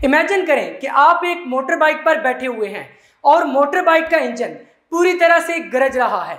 Imagine करें कि आप एक मोटर बाइक पर बैठे हुए हैं और मोटर बाइक का इंजन पूरी तरह से गरज रहा है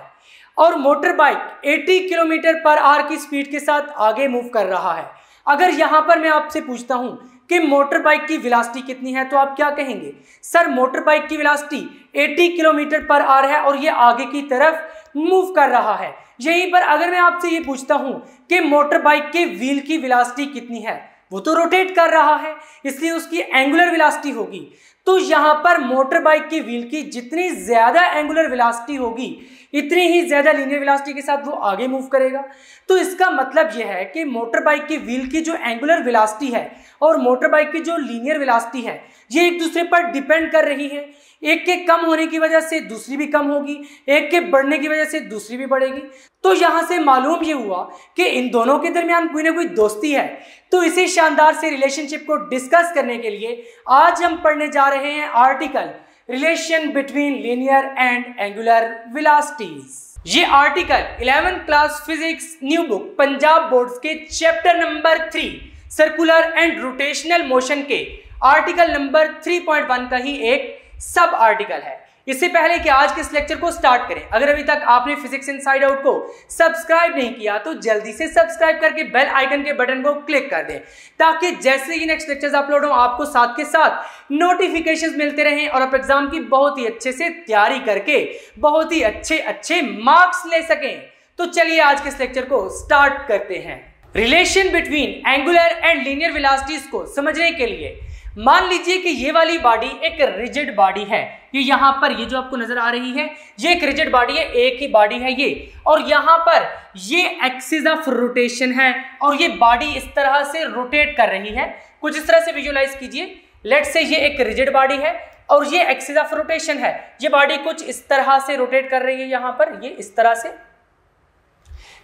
और motor bike 80 kilometre per hour की स्पीड के साथ आगे मूव कर रहा है। अगर यहां पर मैं आपसे पूछता हूं कि मोटर बाइक की वेलोसिटी कितनी है, तो आप क्या कहेंगे? सर, मोटर बाइक की वेलोसिटी 80 किलोमीटर पर आवर है और ये आगे की तरफ मूव कर रहा है। यहीं पर अगर मैं आपसे ये पूछता हूं कि मोटर बाइक के व्हील की वेलोसिटी कितनी है, वो तो रोटेट कर रहा है, इसलिए उसकी एंगुलर वेलोसिटी होगी। तो यहां पर मोटर बाइक की व्हील की जितनी ज्यादा एंगुलर वेलोसिटी होगी, इतनी ही ज्यादा लीनियर वेलोसिटी के साथ वो आगे मूव करेगा। तो इसका मतलब यह है कि मोटर बाइक की व्हील की जो एंगुलर वेलोसिटी है और मोटर बाइक की जो लीनियर वेलोसिटी है, ये एक दूसरे पर डिपेंड कर रही है। एक के कम होने की वजह से दूसरी भी कम होगी, एक के बढ़ने की वजह से दूसरी भी बढ़ेगी। तो यहां से मालूम ये हुआ कि इन दोनों के दरमियान कोई ना कोई दोस्ती है। तो इसी शानदार से रिलेशनशिप को डिस्कस करने के लिए आज हम पढ़ने जा रहे हैं article relation between linear and angular velocities. ये article 11th class physics new book Punjab boards के chapter number 3 circular and rotational motion के आर्टिकल नंबर 3.1 का ही एक सब आर्टिकल है। इससे पहले कि आज के इस लेक्चर को स्टार्ट करें, अगर अभी तक आपने फिजिक्स इनसाइड आउट को सब्सक्राइब नहीं किया तो जल्दी से सब्सक्राइब करके बेल आइकन के बटन को क्लिक कर दें, ताकि जैसे ही नेक्स्ट लेक्चर्स अपलोड हो आपको साथ के साथ नोटिफिकेशंस मिलते रहें और आप एग्जाम की बहुत ही अच्छे से तैयारी करके बहुत ही अच्छे मार्क्स ले सकें। तो चलिए आज के इस लेक्चर को स्टार्ट करते हैं। Relation between angular and linear velocities को समझने के लिए मान लीजिए कि ये वाली बॉडी एक रिजिड बॉडी है। ये यहां पर ये जो आपको नजर आ रही है, ये एक रिजिड बॉडी है, एक ही बॉडी है ये, और यहां पर ये एक्सिस ऑफ रोटेशन है और ये बॉडी इस तरह से रोटेट कर रही है। कुछ इस तरह से विजुअलाइज कीजिए। लेट्स से ये एक रिजिड बॉडी है और ये एक्सिस ऑफ रोटेशन है। ये बॉडी कुछ इस तरह से रोटेट कर रही है, यहां पर ये इस तरह से।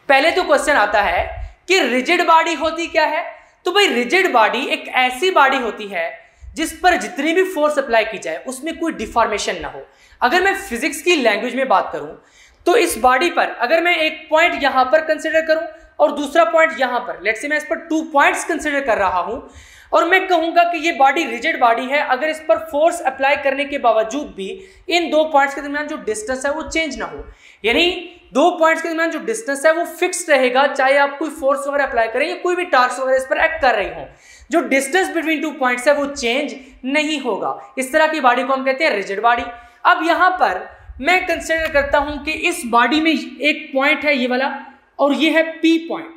पहले तो क्वेश्चन आता है कि रिजिड बॉडी होती क्या है? तो भाई रिजिड बॉडी एक ऐसी बॉडी होती है जिस पर जितनी भी फोर्स अप्लाई की जाए उसमें कोई डिफॉर्मेशन ना हो। अगर मैं फिजिक्स की लैंग्वेज में बात करूं तो इस बॉडी पर अगर मैं एक पॉइंट यहां पर कंसीडर करूं और दूसरा पॉइंट यहां पर, लेट्स से मैं इस पर 2 पॉइंट्स कंसीडर कर रहा हूं और मैं कहूंगा कि ये बॉडी रिजिड बॉडी है, अगर इस पर फोर्स अप्लाई करने के बावजूद भी इन 2 पॉइंट्स के दरमियान जो डिस्टेंस है वो चेंज ना हो, यानी 2 पॉइंट्स के दरमियान जो डिस्टेंस है वो फिक्स रहेगा, चाहे आप कोई फोर्स वगैरह अप्लाई करें या कोई भी टास्क वगैरह इस पर एक्ट कर रही हो, जो डिस्टेंस बिटवीन 2 पॉइंट्स है वो चेंज नहीं होगा। इस तरह की बॉडी को हम कहते हैं रिजिड बॉडी। अब यहां पर मैं कंसीडर करता हूं कि इस बॉडी में एक पॉइंट है ये वाला और ये है पी पॉइंट।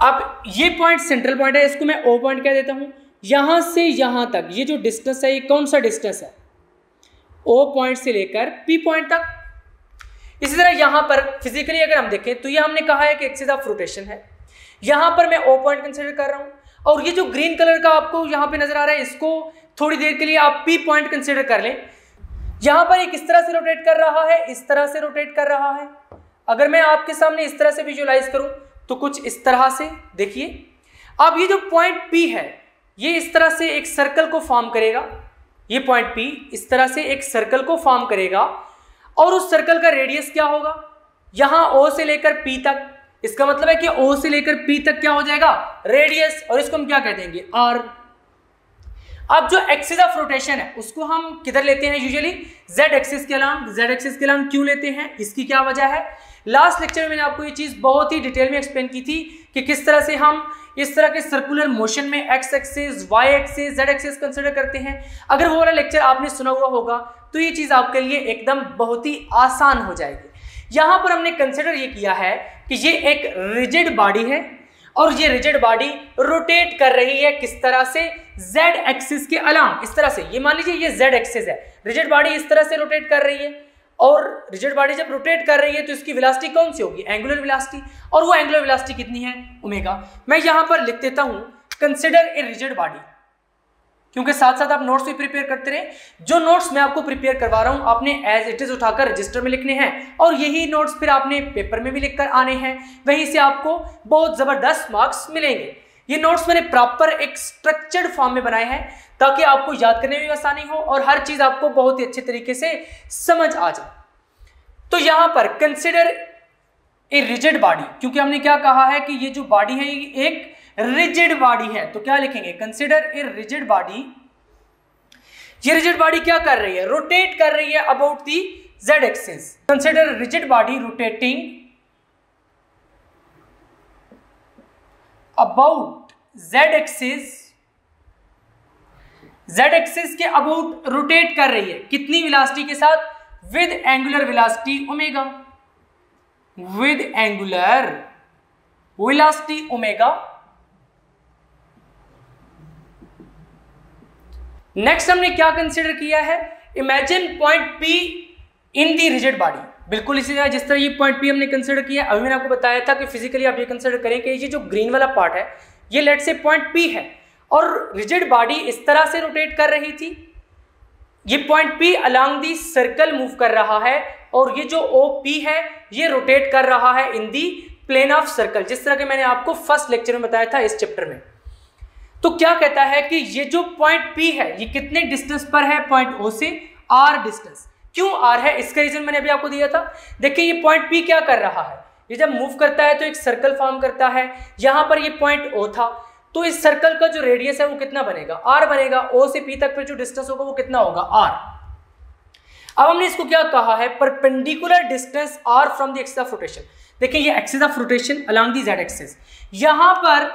अब ये पॉइंट सेंट्रल पॉइंट है, इसको मैं ओ पॉइंट कह देता हूं। यहां से यहां तक ये जो डिस्टेंस है, ये कौन सा डिस्टेंस है? ओ पॉइंट से लेकर पी पॉइंट तक। इसी तरह यहां पर फिजिकली अगर हम देखें तो ये हमने कहा है कि एक्सिस ऑफ रोटेशन है। यहां पर मैं ओ पॉइंट कंसीडर कर रहा हूं और ये जो ग्रीन कलर का आपको यहां पे नजर आ रहा है, इसको थोड़ी देर के लिए आप पी पॉइंट कंसीडर कर लें। यहां पर एक इस तरह से रोटेट कर रहा है, इस तरह से रोटेट कर रहा है। अगर मैं आपके सामने इस तरह से विजुअलाइज करूं तो कुछ इस तरह से देखिए। अब ये जो पॉइंट पी है ये इस तरह से एक सर्कल को फॉर्म करेगा। ये पॉइंट पी इस तरह से एक सर्कल को फॉर्म करेगा और उस सर्कल का रेडियस क्या होगा? यहां ओ से लेकर पी तक। इसका मतलब है कि ओ से लेकर पी तक क्या हो जाएगा? रेडियस, और इसको हम क्या कह देंगे? आर। अब जो एक्सिस ऑफ रोटेशन है उसको हम किधर लेते हैं? यूजुअली जेड एक्सिस के अलोंग। जेड एक्सिस के अलोंग क्यों लेते हैं, इसकी क्या वजह है? लास्ट लेक्चर में मैंने आपको ये चीज बहुत ही डिटेल में एक्सप्लेन की थी कि किस तरह से हम इस तरह के सर्कुलर मोशन में X axis, Y axis, Z axis consider करते हैं। अगर वो वाला लेक्चर आपने सुना हुआ होगा तो ये चीज आपके लिए एकदम बहुत ही आसान हो जाएगी। यहां पर हमने कंसीडर ये किया है कि ये एक रिजिड बॉडी है और ये रिजिड बॉडी रोटेट कर रही है किस तरह से? जेड एक्सिस के अलोंग। इस तरह से, ये मान लीजिए ये जेड एक्सिस है, रिजिड बॉडी इस तरह से रोटेट कर रही है और रिजिड बॉडी जब रोटेट कर रही है तो इसकी वेलोसिटी कौन सी होगी? Angular velocity. और वो एंगुलर वेलोसिटी कितनी है? ओमेगा। मैं यहां पर लिख देता हूं कंसीडर ए रिजिड बॉडी, क्योंकि साथ साथ आप नोट्स भी प्रिपेयर करते रहे। जो नोट्स मैं आपको प्रिपेयर करवा रहा हूं आपने एज इट इज उठाकर रजिस्टर में लिखने हैं और यही नोट्स फिर आपने पेपर में भी लिखकर आने हैं, वहीं से आपको बहुत जबरदस्त मार्क्स मिलेंगे। ये नोट्स मैंने प्रॉपर एक स्ट्रक्चर्ड फॉर्म में बनाए हैं ताकि आपको याद करने में भी आसानी हो और हर चीज आपको बहुत ही अच्छे तरीके से समझ आ जाए। तो यहां पर कंसिडर ए रिजिड बॉडी, क्योंकि हमने क्या कहा है कि ये जो बॉडी है ये एक रिजिड बॉडी है, तो क्या लिखेंगे, कंसिडर ए रिजिड बॉडी। ये रिजिड बॉडी क्या कर रही है, रोटेट कर रही है about the z axis. Consider rigid body rotating about z axis, z axis के अबाउट रोटेट कर रही है, कितनी वेलोसिटी के साथ, with angular velocity omega, with angular velocity omega. Next हमने क्या कंसीडर किया है, इमेजिन पॉइंट P इन दी रिजिड बॉडी। बिल्कुल इसी तरह जिस तरह ये पॉइंट P हमने कंसीडर किया, अभी मैंने आपको बताया था कि फिजिकली आप ये कंसीडर करें कि ये जो ग्रीन वाला पार्ट है ये लेट से पॉइंट P है और रिजिड बॉडी इस तरह से रोटेट कर रही थी। ये point P along the circle move कर रहा है और ये जो OP है ये रोटेट कर रहा है इन दी प्लेन ऑफ सर्कल, जिस तरह के मैंने आपको फर्स्ट लेक्चर में बताया था इस चैप्टर में। तो क्या कहता है कि ये जो पॉइंट P है ये कितने डिस्टेंस पर है, पॉइंट O से R डिस्टेंस। क्यों R है, इसका रीजन मैंने अभी आपको दिया था। देखिए ये पॉइंट P क्या कर रहा है, ये जब मूव करता है तो एक सर्कल फॉर्म करता है, यहां पर ये पॉइंट O था, तो इस सर्कल का जो रेडियस है वो कितना बनेगा, R बनेगा। O से P तक फिर जो डिस्टेंस होगा वो कितना होगा, R। अब हमने इसको क्या कहा है, perpendicular distance R from the axis of rotation. देखिए ये axis of rotation along the z axis, यहां पर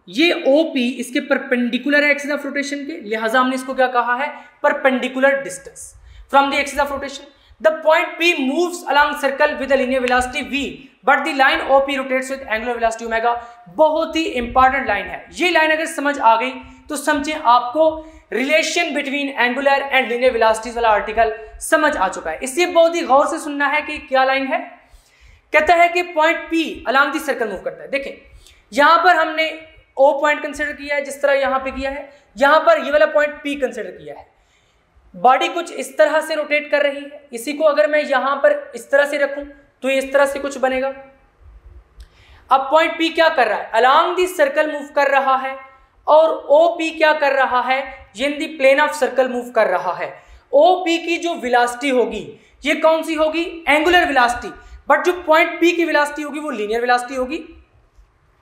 ये OP इसके परपेंडिकुलर है एक्सिस ऑफ रोटेशन के, लिहाजा हमने इसको क्या कहा है, perpendicular distance from the axis of rotation. The point P moves along circle with a linear velocity v, but the line OP rotates with angular velocity omega. बहुत ही इंपॉर्टेंट लाइन है ये लाइन, अगर समझ आ गई तो समझे आपको relation between angular and linear velocities वाला आर्टिकल समझ आ चुका है। इसलिए बहुत ही गौर से सुनना है कि क्या लाइन है। कहता है कि point P along the circle move करता है। देखें यहां पर हमने O पॉइंट कंसीडर किया है जिस तरह यहां पे किया है, यहां पर ये वाला पॉइंट P कंसीडर किया है। बॉडी कुछ इस तरह से रोटेट कर रही है, इसी को अगर मैं यहां पर इस तरह से रखूं तो ये इस तरह से कुछ बनेगा। अब पॉइंट P क्या कर रहा है, अलोंग दी सर्कल मूव कर रहा है और OP क्या कर रहा है, ये इन दी प्लेन ऑफ सर्कल मूव कर रहा है। OP की जो वेलोसिटी होगी ये कौन सी होगी, एंगुलर वेलोसिटी, बट जो पॉइंट P की वेलोसिटी होगी वो लीनियर वेलोसिटी होगी।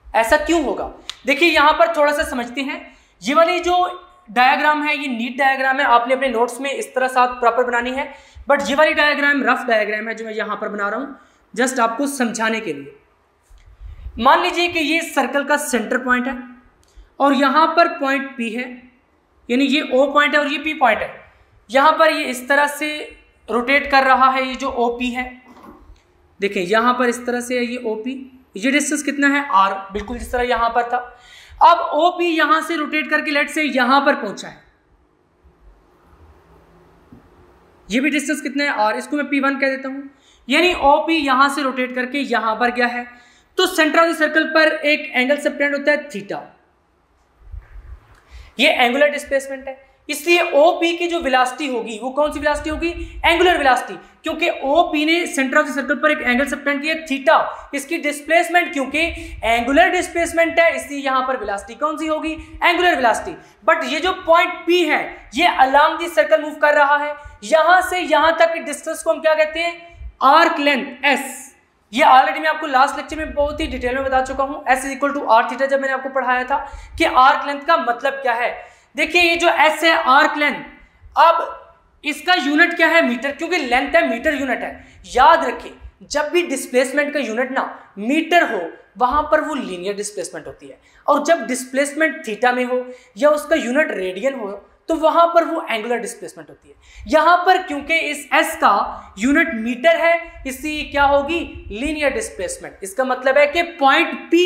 ऐसा क्यों होगा, देखिए यहां पर थोड़ा सा समझते हैं। ये वाली जो डायग्राम है ये नीट डायग्राम है, आपने अपने नोट्स में इस तरह साथ प्रॉपर बनानी है, बट ये वाली डायग्राम रफ डायग्राम है जो मैं यहां पर बना रहा हूं जस्ट आपको समझाने के लिए। मान लीजिए कि ये सर्कल का सेंटर पॉइंट है और यहां पर पॉइंट P है, यानी ये O पॉइंट है और ये P पॉइंट है। यहां पर ये इस तरह से रोटेट कर रहा है, ये जो OP है, देखिए यहां पर इस तरह से है ये OP, ये डिस्टेंस कितना है R, बिल्कुल जिस तरह यहां पर था। अब OP यहां से रोटेट करके लेट से यहां पर पहुंचा है, ये भी डिस्टेंस कितना है R, इसको मैं P1 कह देता हूं। यानी OP यहां से रोटेट करके यहां पर गया है, तो सेंटर ऑफ द सर्कल पर एक एंगल सबटेंड होता है थीटा, ये एंगुलर डिस्प्लेसमेंट है। इसलिए OP की जो वेलोसिटी होगी वो कौन सी वेलोसिटी होगी, एंगुलर वेलोसिटी, क्योंकि OP ने सेंटर ऑफ द सर्कल पर एक एंगल सबटेंड किया थीटा। इसकी डिस्प्लेसमेंट क्योंकि एंगुलर डिस्प्लेसमेंट है इसलिए यहां पर वेलोसिटी कौन सी होगी, एंगुलर वेलोसिटी। बट ये जो पॉइंट P है ये अलोंग द सर्कल मूव कर रहा है, यहां से यहां तक की डिस्टेंस को हम क्या कहते हैं, आर्क लेंथ S। ये ऑलरेडी मैं आपको लास्ट लेक्चर में बहुत ही डिटेल में बता चुका हूं, S equal to R theta, जब मैंने आपको पढ़ाया था कि आर्क लेंथ का मतलब क्या है। देखिए ये जो S है आर्क लेंथ, अब इसका यूनिट क्या है, मीटर, क्योंकि लेंथ है मीटर यूनिट है। याद रखिए जब भी डिस्प्लेसमेंट का यूनिट ना मीटर हो वहां पर वो लीनियर डिस्प्लेसमेंट होती है, और जब डिस्प्लेसमेंट थीटा में हो या उसका यूनिट रेडियन हो तो वहां पर वो एंगुलर डिस्प्लेसमेंट होती है। यहां पर क्योंकि इस S का यूनिट मीटर है इसलिए क्या होगी, लीनियर डिस्प्लेसमेंट। इसका मतलब है कि point P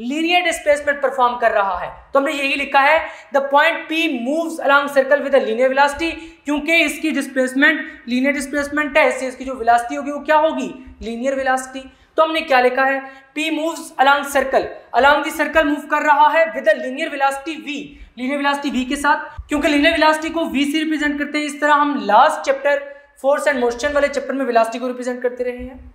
linear displacement perform कर रहा है, तो हमने यही लिखा है the point P moves along circle with a linear velocity, क्योंकि इसकी डिस्प्लेसमेंट लीनियर डिस्प्लेसमेंट है इससे इसकी जो वेलोसिटी होगी वो क्या होगी, लीनियर वेलोसिटी। तो हमने क्या लिखा है, P moves along circle, along the circle move कर रहा है with a linear velocity V, linear velocity V के साथ, क्योंकि लीनियर वेलोसिटी को V से रिप्रेजेंट करते हैं। इस तरह हम last chapter force and motion वाले चैप्टर में वेलोसिटी को रिप्रेजेंट करते रहे हैं।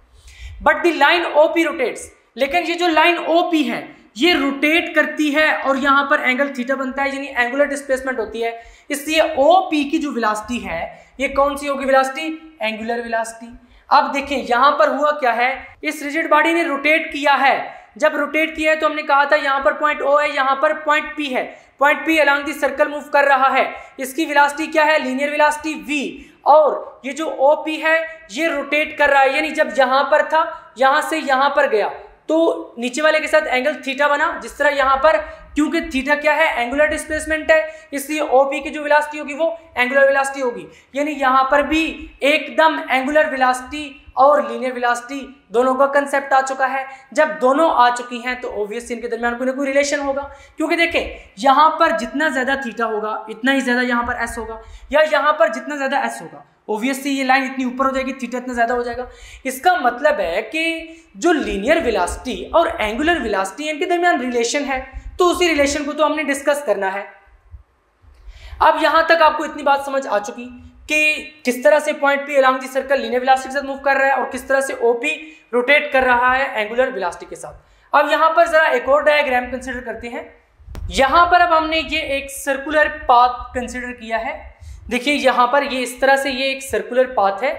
But the line OP rotates, लेकिन ये जो लाइन OP है ये रोटेट करती है और यहां पर एंगल थीटा बनता है, यानी एंगुलर डिस्प्लेसमेंट होती है। इसलिए OP की जो वेलोसिटी है ये कौन सी होगी वेलोसिटी, एंगुलर वेलोसिटी। अब देखें यहां पर हुआ क्या है, इस रिजिड बॉडी ने रोटेट किया है जब रोटेट किया है तो हमने कहा था यहाँ पर पॉइंट O है, यहाँ पर पॉइंट P है, point P along the circle move कर रहा है, इसकी वेलोसिटी क्या है, लीनियर वेलोसिटी v, और ये जो OP है ये रोटेट कर रहा है, यानी जब यहाँ पर था यहाँ से यहाँ पर गया तो नीचे वाले के साथ एंगल थीटा बना, जिस तरह यहाँ पर, क्योंकि थीटा क्या है, एंगुलर डिस्प्लेसमेंट है, इसलिए OP की जो वेलोसिटी होगी वो एंगुलर वेलोसिटी होगी, यानी यहाँ पर भी एकदम एंगुलर वेलोसिटी और लीनियर वेलोसिटी दोनों का कंसेप्ट आ चुका है। जब दोनों आ चुकी हैं तो ऑब्वियसली इनके दरमियान कोई ना कोई रिलेशन होगा, क्योंकि देखें यहाँ पर जितना ज्यादा थीटा होगा इतना ही ज्यादा यहाँ पर S होगा, या यहाँ पर जितना ज्यादा S होगा ऑब्वियसली ये लाइन इतनी ऊपर हो जाएगी, थीटा इतना ज्यादा हो जाएगा। इसका मतलब है कि जो लीनियर वेलोसिटी और एंगुलर वेलोसिटी इनके दरमियान रिलेशन है, तो उसी रिलेशन को तो हमने डिस्कस करना है। अब यहां तक आपको इतनी बात समझ आ चुकी कि किस तरह से point P along the circle linear velocity के साथ मूव कर रहा है और किस तरह से OP रोटेट कर रहा है एंगुलर वेलोसिटी के साथ। अब यहां पर जरा एक और डायग्राम कंसीडर करते हैं। यहां पर अब हमने ये एक सर्कुलर पाथ कंसीडर किया है। देखिए यहां पर ये इस तरह से ये एक सर्कुलर पाथ है,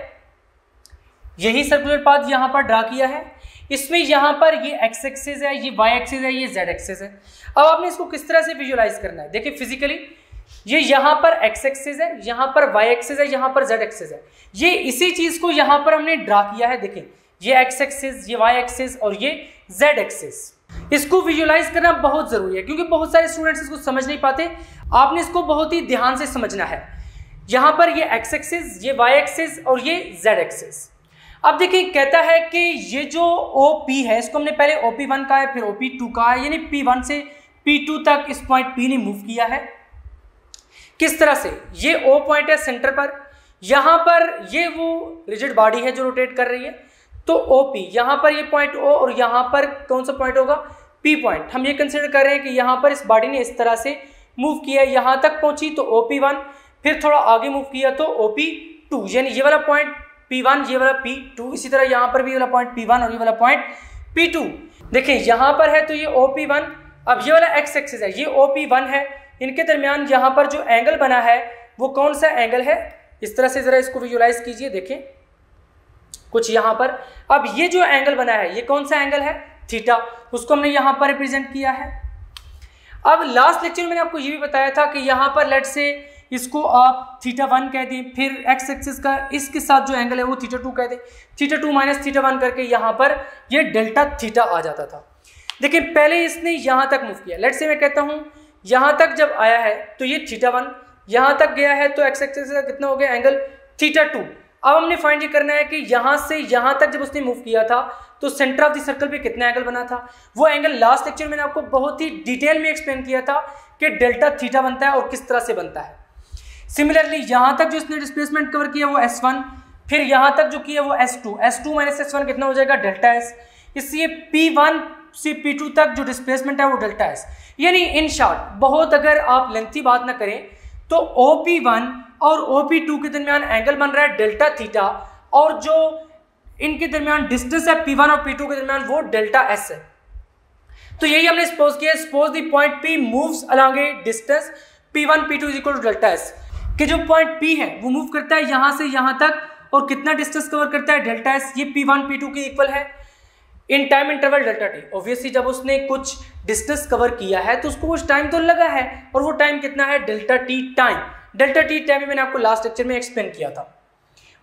यही सर्कुलर पाथ यहां पर ड्रा किया है। इसमें यहां पर ये एक्स एक्सिस है, ये वाई एक्सिस है, ये जेड एक्सिस है। अब आपने इसको किस तरह से विजुअलाइज करना है, देखिए फिजिकली ये यहां पर एक्स एक्सिस है, यहां पर वाई एक्सिस है, यहां पर जेड एक्सिस है। ये इसी चीज को यहां पर हमने ड्रा किया है। देखिए ये एक्स एक्सिस, ये वाई एक्सिस और ये जेड एक्सिस। इसको विजुअलाइज करना बहुत जरूरी है क्योंकि बहुत सारे स्टूडेंट्स इसको समझ नहीं पाते। आपने इसको बहुत ही ध्यान से समझना है। यहां पर ये एक्स एक्सिस, ये वाई एक्सिस और ये जेड एक्सिस। अब देखिए कहता है कि ये जो OP है इसको हमने पहले OP1 का है, फिर OP2 का है, यानी P1 से P2 तक इस पॉइंट P ने मूव किया है। किस तरह से, ये O पॉइंट है सेंटर पर, यहां पर ये वो रिजिड बॉडी है जो रोटेट कर रही है, तो OP यहां पर ये पॉइंट O और यहां पर कौन सा पॉइंट होगा, P पॉइंट। हम ये कंसिडर कर रहे हैं कि यहां पर इस बॉडी ने इस तरह से मूव किया, यहां तक पहुंची तो OP1, फिर थोड़ा आगे मूव किया तो OP2, यानी ये वाला पॉइंट P1, ये वाला P2, इसी तरह यहां पर भी ये वाला पॉइंट P1 और ये वाला पॉइंट P2। देखिए यहां पर है तो ये OP1, अब ये वाला एक्स एक्सिस है, ये OP1 है, इनके दरमियान यहां पर जो एंगल बना है वो कौन सा एंगल है, इस तरह से जरा इसको विजुअलाइज कीजिए। देखें कुछ यहां पर, अब ये जो एंगल बना है ये कौन सा एंगल है, थीटा, उसको हमने यहां पर रिप्रेजेंट किया है। अब लास्ट लेक्चर में मैंने आपको ये भी बताया था कि यहां पर लेट से इसको आप θ1 कह दें, फिर एक्स एक्सिस का इसके साथ जो एंगल है वो θ2 कह दें, θ2 माइनस θ1 करके यहाँ पर ये डेल्टा थीटा आ जाता था। देखिए पहले इसने यहाँ तक मूव किया, लेट से मैं कहता हूँ यहाँ तक जब आया है तो ये θ1, यहाँ तक गया है तो एक्स एक्सिस का कितना हो गया एंगल, θ2। अब हमने फाइंड ये करना है कि यहाँ से यहाँ तक जब उसने मूव किया था तो सेंटर ऑफ द सर्कल पे कितना एंगल बना था। वो एंगल लास्ट लेक्चर में मैंने आपको बहुत ही डिटेल में एक्सप्लेन किया था कि डेल्टा थीटा बनता है और किस तरह से बनता है। सिमिलरली यहाँ तक जो इसने डिस्प्लेसमेंट कवर किया वो S1, फिर यहाँ तक जो किया वो S2, S2 माइनस S1 कितना हो जाएगा, डेल्टा S। इसलिए P1 से P2 तक जो डिस्प्लेसमेंट है वो डेल्टा S। यानी इन शॉर्ट बहुत अगर आप लेंथी बात ना करें तो OP1 और OP2 के दरमियान एंगल बन रहा है डेल्टा थीटा, और जो इनके दरमियान डिस्टेंस है P1 और P2 के दरमियान वो डेल्टा S है। तो यही हमने सपोज किया, suppose the point P moves along a distance P1 P2 is equal to delta S, कि जो पॉइंट P है वो मूव करता है यहाँ से यहाँ तक और कितना डिस्टेंस कवर करता है, डेल्टा S। ये P1 P2 के इक्वल है in time interval delta t। Obviously जब उसने कुछ डिस्टेंस कवर किया है तो उसको कुछ टाइम तो लगा है, और वो टाइम कितना है, delta t time. Delta t time मैंने आपको लास्ट लेक्चर में एक्सप्लेन किया था।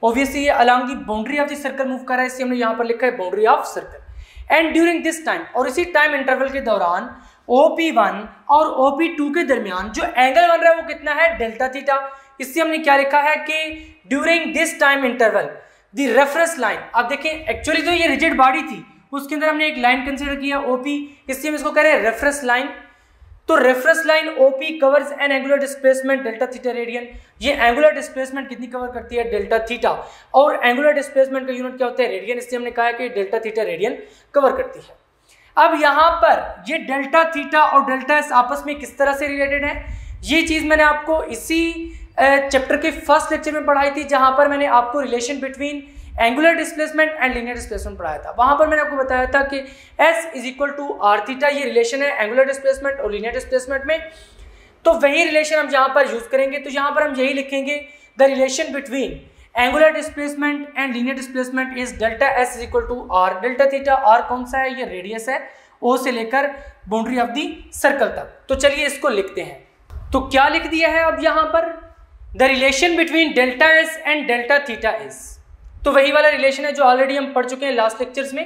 ऑब्वियसली ये along the boundary of the circle move कर रहा है, इसलिए हमने यहाँ पर लिखा है boundary of circle. And during this time, और इसी टाइम इंटरवल के दौरान OP1 और OP2 के दरमियान जो एंगल बन रहा है वो कितना है, डेल्टा थीटा। इससे हमने क्या लिखा है कि during this time interval the reference line. अब देखिए एक्चुअली तो ये रिजिड बॉडी थी, उसके अंदर हमने एक लाइन कंसीडर किया OP, इसलिए हम इसको कह रहे हैं रेफरेंस लाइन। तो reference line OP covers N angular displacement delta theta radian. ये एंगुलर डिस्प्लेसमेंट कितनी कवर करती है, डेल्टा थीटा, और एंगुलर डिस्प्लेसमेंट का यूनिट क्या होता है, रेडियन, इसलिए हमने कहा है कि डेल्टा थीटा रेडियन कवर करती है। अब यहाँ पर ये डेल्टा थीटा और डेल्टा S आपस में किस तरह से रिलेटेड है, ये चीज मैंने आपको इसी चैप्टर के फर्स्ट लेक्चर में पढ़ाई थी, जहां पर मैंने आपको relation between angular displacement and linear displacement पढ़ाया था। वहां पर मैंने आपको बताया था कि S is equal to R theta, ये रिलेशन है एंगुलर डिस्प्लेसमेंट और लीनियर डिस्प्लेसमेंट में। तो वही रिलेशन हम यहाँ पर यूज करेंगे। तो यहाँ पर हम यही लिखेंगे, the relation between angular displacement and linear displacement is delta S is equal to R delta theta. R कौन सा है, ये रेडियस है, ओ से लेकर बाउंड्री ऑफ दी सर्कल तक। तो चलिए इसको लिखते हैं। तो क्या लिख दिया है अब यहां पर, the relation between delta S and delta theta is, तो वही वाला रिलेशन है जो ऑलरेडी हम पढ़ चुके हैं लास्ट लेक्चर्स में।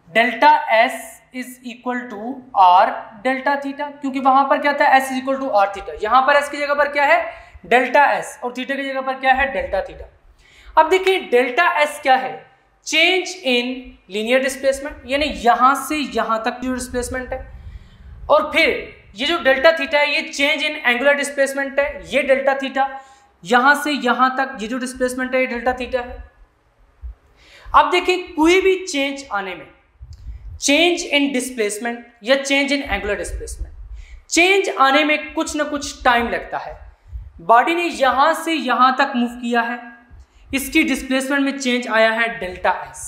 Delta S is equal to R delta theta, क्योंकि वहां पर क्या था, S is equal to R theta. यहां पर एस की जगह पर क्या है, डेल्टा एस, और थीटा की जगह पर क्या है, डेल्टा थीटा। अब देखिए डेल्टा एस क्या है, चेंज इन लीनियर डिस्प्लेसमेंट, यानी यहां से यहां तक जो डिस्प्लेसमेंट है। और फिर ये जो डेल्टा थीटा है ये चेंज इन एंगुलर डिस्प्लेसमेंट है, ये डेल्टा थीटा, यहां से यहां तक ये जो डिस्प्लेसमेंट है ये डेल्टा थीटा है। अब देखिए कोई भी चेंज आने में, चेंज इन डिस्प्लेसमेंट या change in angular displacement, change आने में कुछ ना कुछ टाइम लगता है। बॉडी ने यहां से यहां तक मूव किया है, इसकी डिस्प्लेसमेंट में चेंज आया है डेल्टा एस।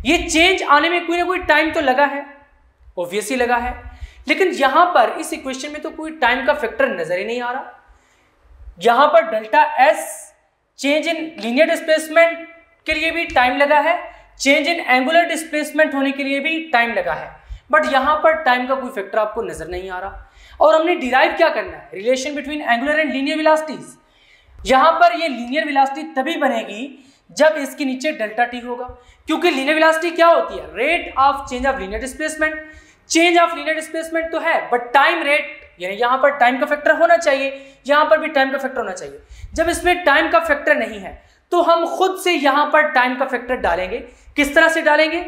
ये चेंज आने में कोई ना कोई टाइम तो लगा है, ऑब्वियसली लगा है, लेकिन यहां पर इस इक्वेशन में तो कोई टाइम का फैक्टर नजर ही नहीं आ रहा। यहां पर delta S change in linear displacement के लिए भी टाइम लगा है, चेंज इन एंगुलर डिस्प्लेसमेंट होने के लिए भी टाइम लगा है, बट यहां पर टाइम का कोई फैक्टर आपको नजर नहीं आ रहा। और हमने डिराइव क्या करना है, relation between angular and linear velocities. यहां पर ये लीनियर वेलोसिटी तभी बनेगी जब इसके नीचे डेल्टा टी होगा, क्योंकि लीनियर वेलोसिटी क्या होती है, rate of change of linear displacement. Change of linear displacement तो है, बट टाइम रेट, यानी यहां पर टाइम का फैक्टर होना चाहिए, यहां पर भी टाइम का फैक्टर होना चाहिए। जब इसमें टाइम का फैक्टर नहीं है तो हम खुद से यहां पर टाइम का फैक्टर डालेंगे। किस तरह से डालेंगे,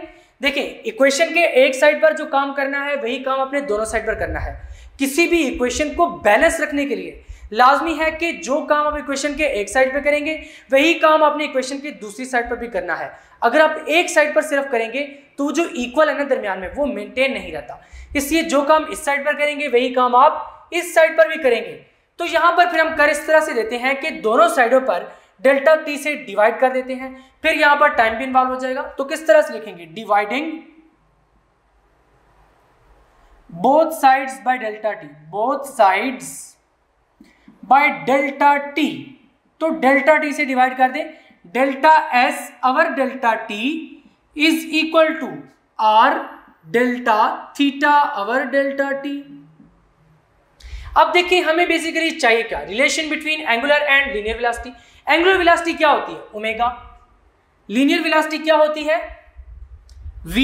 देखिए इक्वेशन के एक साइड पर जो काम करना है वही काम अपने दोनों साइड पर करना है। किसी भी इक्वेशन को बैलेंस रखने के लिए लाजमी है कि जो काम आप इक्वेशन के एक साइड पर करेंगे वही काम अपने इक्वेशन की दूसरी साइड पर भी करना है। अगर आप एक साइड पर सिर्फ करेंगे तो जो इक्वल है ना दरमियान में, वो मेंटेन नहीं रहता। इसलिए जो काम इस साइड पर करेंगे वही काम आप इस साइड पर भी करेंगे। तो यहां पर फिर हम कर इस तरह से देते हैं कि दोनों साइडों पर डेल्टा टी से डिवाइड कर देते हैं, फिर यहां पर टाइम भी इन्वॉल्व हो जाएगा। तो किस तरह से लिखेंगे, dividing both sides by delta T, both sides by delta T. तो डेल्टा टी से डिवाइड कर दें, delta S over delta T is equal to R delta theta over delta T. अब देखिए हमें बेसिकली चाहिए क्या, relation between angular and linear velocity. Angular velocity क्या होती है, ओमेगा। लीनियर वेलोसिटी क्या होती है, v।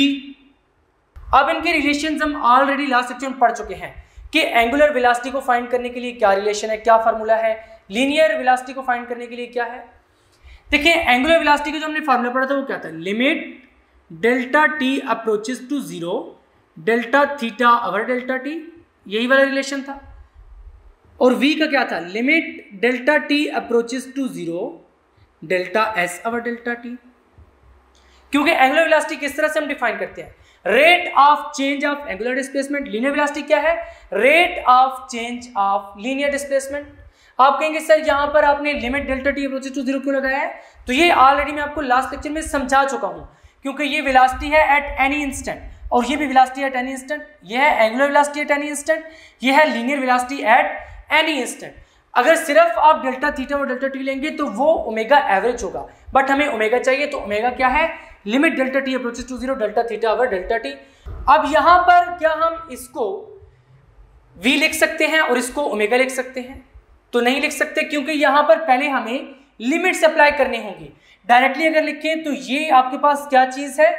अब इनके रिलेशंस हम ऑलरेडी लास्ट सेक्शन में पढ़ चुके हैं कि एंगुलर वेलोसिटी को फाइंड करने के लिए क्या रिलेशन है, क्या फार्मूला है, लीनियर वेलोसिटी को फाइंड करने के लिए क्या है। देखिए एंगुलर वेलोसिटी का जो हमने फार्मूला पढ़ा था वो क्या था, limit delta T approaches to zero delta theta over delta T, यही वाला रिलेशन था। और v का क्या था, limit delta T approaches to zero delta S over delta T. क्योंकि एंगुलर वेलोसिटी किस तरह से हम डिफाइन करते हैं, rate of change of angular displacement. Linear velocity क्या है, rate of change of linear displacement. आप कहेंगे सर यहां पर आपने limit delta T approaches to zero क्यों लगाया है, तो ये ऑलरेडी मैं आपको लास्ट लेक्चर में समझा चुका हूं, क्योंकि ये वेलोसिटी है एट एनी इंस्टेंट और ये भी वेलोसिटी एट एनी इंस्टेंट। ये है angular velocity at any instant, ये है linear velocity at any instant. अगर सिर्फ आप डेल्टा थीटा और डेल्टा टी लेंगे तो वो ओमेगा एवरेज होगा, बट हमें ओमेगा चाहिए, तो ओमेगा क्या है, limit delta T approaches to zero delta theta over delta T. अब यहां पर क्या हम इसको v लिख सकते हैं और इसको ओमेगा लिख सकते हैं, तो नहीं लिख सकते, क्योंकि यहां पर पहले हमें लिमिट्स अप्लाई करनी होंगी। डायरेक्टली अगर लिखें तो ये आपके पास क्या चीज है,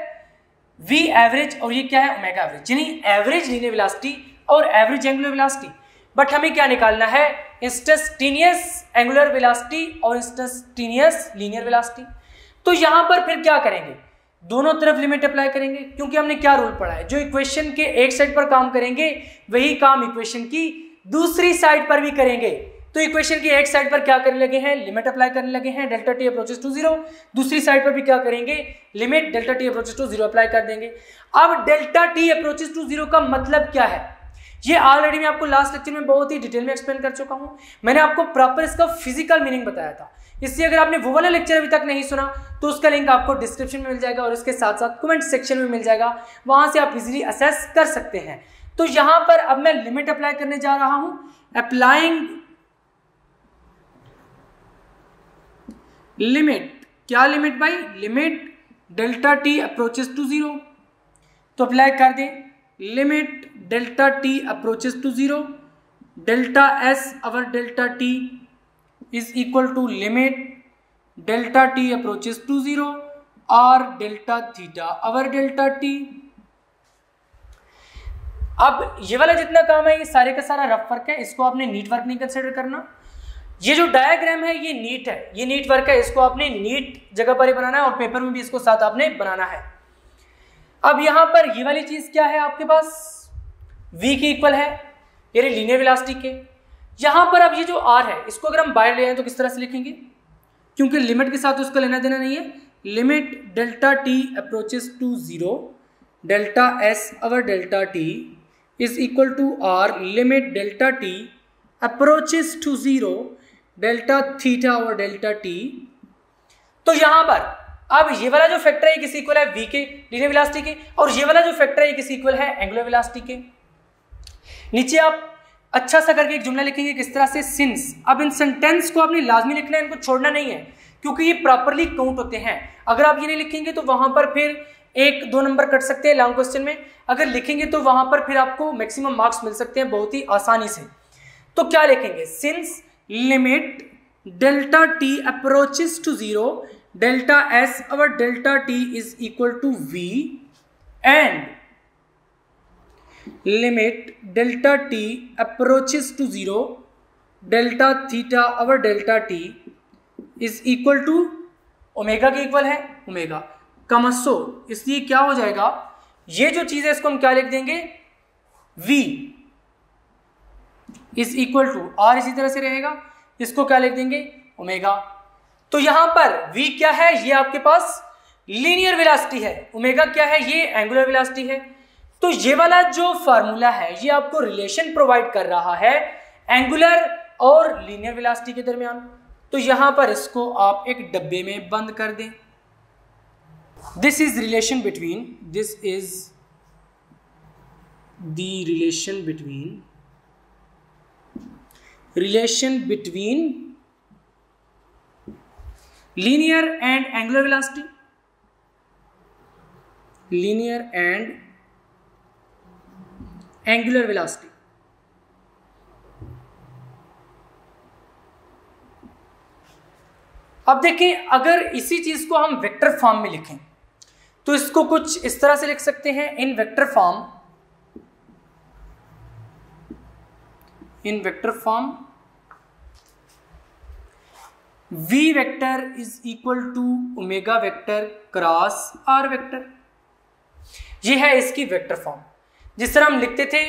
v एवरेज, और ये क्या है, ओमेगा एवरेज, यानी एवरेज लीनियर वेलोसिटी और एवरेज एंगुलर वेलोसिटी। बट हमें क्या निकालना है, इंस्टेंटेनियस एंगुलर वेलोसिटी और इंस्टेंटेनियस लीनियर वेलोसिटी। तो यहां पर फिर क्या करेंगे, दोनों तरफ लिमिट अप्लाई करेंगे, क्योंकि हमने क्या रूल पढ़ा है, जो इक्वेशन के एक साइड पर काम करेंगे वही काम इक्वेशन की दूसरी साइड पर भी करेंगे। तो इक्वेशन की एक साइड पर क्या करने लगे हैं, लिमिट अप्लाई करने लगे हैं, delta T approaches to zero. दूसरी साइड पर भी क्या करेंगे, limit delta T approaches to zero apply कर देंगे। अब delta T approaches to zero का मतलब क्या है, ये ऑलरेडी मैं आपको लास्ट लेक्चर में बहुत ही डिटेल में एक्सप्लेन कर चुका हूं। मैंने आपको प्रॉपर इसका फिजिकल मीनिंग बताया था, इसलिए अगर आपने वो वाला लेक्चर अभी तक नहीं सुना तो उसका लिंक आपको डिस्क्रिप्शन में मिल जाएगा और इसके साथ साथ कमेंट सेक्शन में मिल जाएगा, वहां से आप इजीली असेस कर सकते हैं। तो यहां पर अब मैं लिमिट अप्लाई करने जा रहा हूं, अप्लाइंग लिमिट, क्या लिमिट भाई, limit delta T approaches to zero. तो अप्लाई कर दें, limit delta T approaches to zero, delta S over delta T is equal to limit delta T approaches to zero R delta theta over delta T. अब ये वाला जितना काम है ये सारे का सारा रफ वर्क है, इसको आपने नीट वर्क नहीं कंसिडर करना। ये जो डायग्राम है ये नीट है, ये नीट वर्क है, इसको आपने नीट जगह पर ही बनाना है और पेपर में भी इसको साथ आपने बनाना है। अब यहां पर ये वाली चीज क्या है आपके पास, v के इक्वल है यानी लीनियर वेलोसिटी के। यहां पर अब ये जो r है इसको अगर हम बाहर ले आए तो किस तरह से लिखेंगे, क्योंकि लिमिट के साथ उसका लेना देना नहीं है। Limit delta T approaches to zero, delta S over delta T is equal to r limit delta T approaches to zero, delta theta और डेल्टा टी। तो यहां पर अब ये वाला जो फैक्टर है किसी इक्वल है v के लीनियर वेलोसिटी के, और ये वाला जो फैक्टर है किसी इक्वल है एंगुलर वेलोसिटी के। नीचे आप अच्छा सा करके एक जुमला लिखेंगे किस तरह से, सिंस। अब इन सेंटेंस को आपने लाजमी लिखना है, इनको छोड़ना नहीं है क्योंकि ये प्रॉपरली काउंट होते हैं। अगर आप ये नहीं लिखेंगे तो वहां पर फिर 1-2 नंबर कट सकते हैं लॉन्ग क्वेश्चन में, अगर लिखेंगे तो वहां पर फिर आपको मैक्सिमम मार्क्स मिल सकते हैं बहुत ही आसानी से। तो क्या लिखेंगे, since limit delta T approaches to zero, delta S over delta T is equal to v and limit delta T approaches to zero, delta theta over delta T is equal to omega के equal है omega कमसो, इसलिए क्या हो जाएगा, ये जो चीज है इसको हम क्या लिख देंगे, v is equal to r, इसी तरह से रहेगा, इसको क्या लिख देंगे, ओमेगा। तो यहां पर v क्या है, ये आपके पास लीनियर वेलोसिटी है, ओमेगा क्या है, ये एंगुलर वेलोसिटी है। तो ये वाला जो फार्मूला है ये आपको रिलेशन प्रोवाइड कर रहा है एंगुलर और लीनियर वेलोसिटी के दरमियान। तो यहां पर इसको आप एक डब्बे में बंद कर दें। This is relation between, this is the relation between linear and angular velocity, linear and angular velocity। अब देखें, अगर इसी चीज को हम वेक्टर फॉर्म में लिखें तो इसको कुछ इस तरह से लिख सकते हैं, in vector form v vector is equal to omega vector cross r vector. ये है इसकी वेक्टर फॉर्म। जिस तरह हम लिखते थे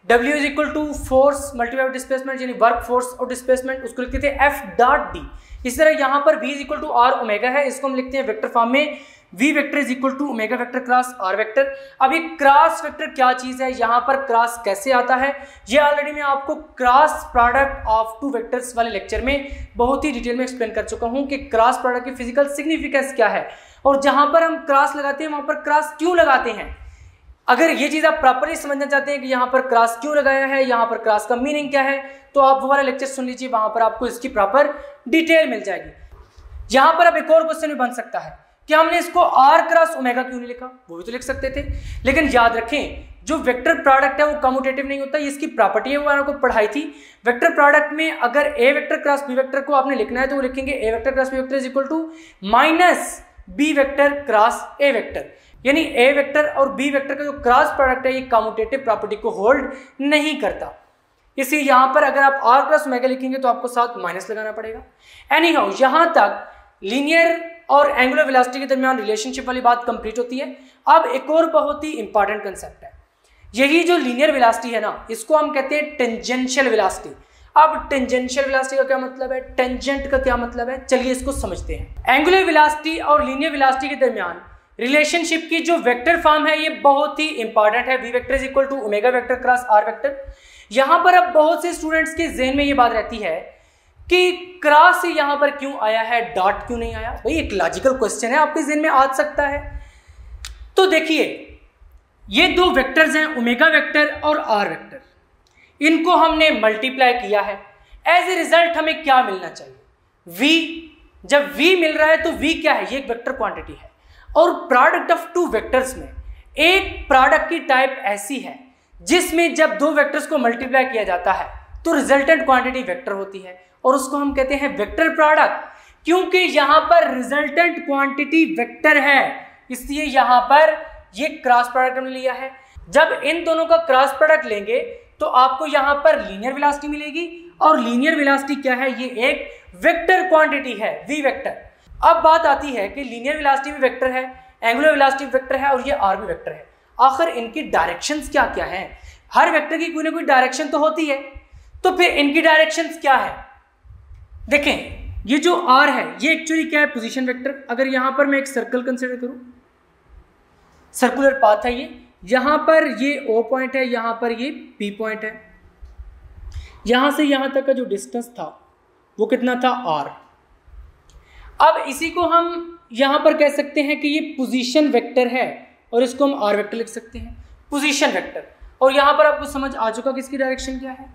w is equal to force multiply displacement यानी वर्क फोर्स और डिस्प्लेसमेंट, उसको लिखते थे f डॉट d। इस तरह यहां पर v is equal to r omega है, इसको हम लिखते हैं वेक्टर फॉर्म में v vector is equal to omega vector cross r vector. अब ये क्रॉस वेक्टर क्या चीज है, यहां पर क्रॉस कैसे आता है, ये ऑलरेडी मैं आपको cross product of two vectors वाले लेक्चर में बहुत ही डिटेल में एक्सप्लेन कर चुका हूं कि क्रॉस प्रोडक्ट की फिजिकल सिग्निफिकेंस क्या है और जहां पर हम क्रॉस लगाते हैं वहां पर क्रॉस क्यों लगाते हैं। अगर ये चीज आप प्रॉपरली समझना चाहते हैं कि यहाँ पर क्रॉस क्यों लगाया है, यहाँ पर क्रॉस का मीनिंग क्या है, तो आप वो वाला लेक्चर सुन लीजिए, वहां पर आपको इसकी प्रॉपर डिटेल मिल जाएगी। यहां पर अब एक और क्वेश्चन भी बन सकता है कि हमने इसको r क्रॉस ओमेगा क्यों नहीं लिखा, वो भी तो लिख सकते थे। लेकिन याद रखें जो वेक्टर प्रोडक्ट है वो कम्यूटेटिव नहीं होता, ये इसकी प्रॉपर्टी है, वो आपको पढ़ाई थी। वेक्टर प्रोडक्ट में अगर a vector cross b vector को आपने लिखना है तो वो लिखेंगे a vector cross b vector is equal to minus b vector cross a vector, यानी a वेक्टर और b वेक्टर का जो क्रॉस प्रोडक्ट है ये कम्यूटेटिव प्रॉपर्टी को होल्ड नहीं करता। इसलिए यहां पर अगर आप r क्रॉस ओमेगा लिखेंगे तो आपको साथ माइनस लगाना पड़ेगा। एनीहाउ यहां तक लीनियर और एंगुलर वेलोसिटी के दरमियान रिलेशनशिप वाली बात कंप्लीट होती है। अब एक और बहुत ही इंपॉर्टेंट कंसेप्ट है, यही जो लीनियर वेलोसिटी है ना, इसको हम कहते हैं टेंजेंशियल वेलोसिटी। अब टेंजेंशियल वेलोसिटी का क्या मतलब है, टेंजेंट का क्या मतलब है, चलिए इसको समझते हैं। एंगुलर वेलोसिटी और लीनियर वेलोसिटी के दरमियान रिलेशनशिप की जो वेक्टर फॉर्म है ये बहुत ही इंपॉर्टेंट है, v vector is equal to omega vector cross r vector. यहां पर अब बहुत से स्टूडेंट्स के ज़हन में ये बात रहती है कि क्रॉस से यहां पर क्यों आया है, डॉट क्यों नहीं आया। भाई एक लॉजिकल क्वेश्चन है, आपके ज़हन में आ सकता है। तो देखिए ये दो वेक्टर्स हैं ओमेगा वेक्टर और r वेक्टर, इनको हमने मल्टीप्लाई किया है, एज ए रिजल्ट हमें क्या मिलना चाहिए, v। जब v मिल रहा है तो v क्या है, ये एक वेक्टर क्वांटिटी है और प्रोडक्ट ऑफ टू वेक्टर्स में एक प्रोडक्ट की टाइप ऐसी है जिसमें जब दो वेक्टर्स को मल्टीप्लाई किया जाता है तो रिजल्टेंट क्वांटिटी वेक्टर होती है और उसको हम कहते हैं वेक्टर प्रोडक्ट। क्योंकि यहां पर रिजल्टेंट क्वांटिटी वेक्टर है इसलिए यहां पर ये क्रॉस प्रोडक्ट हमने लिया है। जब इन दोनों का क्रॉस प्रोडक्ट लेंगे तो आपको यहां पर लीनियर वेलोसिटी मिलेगी और लीनियर वेलोसिटी क्या है, ये एक वेक्टर क्वांटिटी है, वी वेक्टर। अब बात आती है कि लीनियर वेलोसिटी भी वेक्टर है, एंगुलर वेलोसिटी वेक्टर है और ये आर भी वेक्टर है। आखिर इनकी डायरेक्शंस क्या क्या हैं? हर वेक्टर की कोई ना कोई डायरेक्शन तो होती है, तो फिर इनकी डायरेक्शंस क्या है? देखें, ये जो आर है ये एक्चुअली क्या है, पोजीशन वेक्टर। अगर यहां पर मैं एक सर्कल कंसीडर करूं, सर्कुलर पाथ है ये, यहां पर ये ओ पॉइंट है, यहां पर ये पी पॉइंट है, यहां से यहां तक का जो डिस्टेंस था वो कितना था, आर। अब इसी को हम यहां पर कह सकते हैं कि ये पोजीशन वेक्टर है और इसको हम आर वेक्टर लिख सकते हैं, पोजीशन वेक्टर। और यहां पर आपको समझ आ चुका कि इसकी डायरेक्शन क्या है।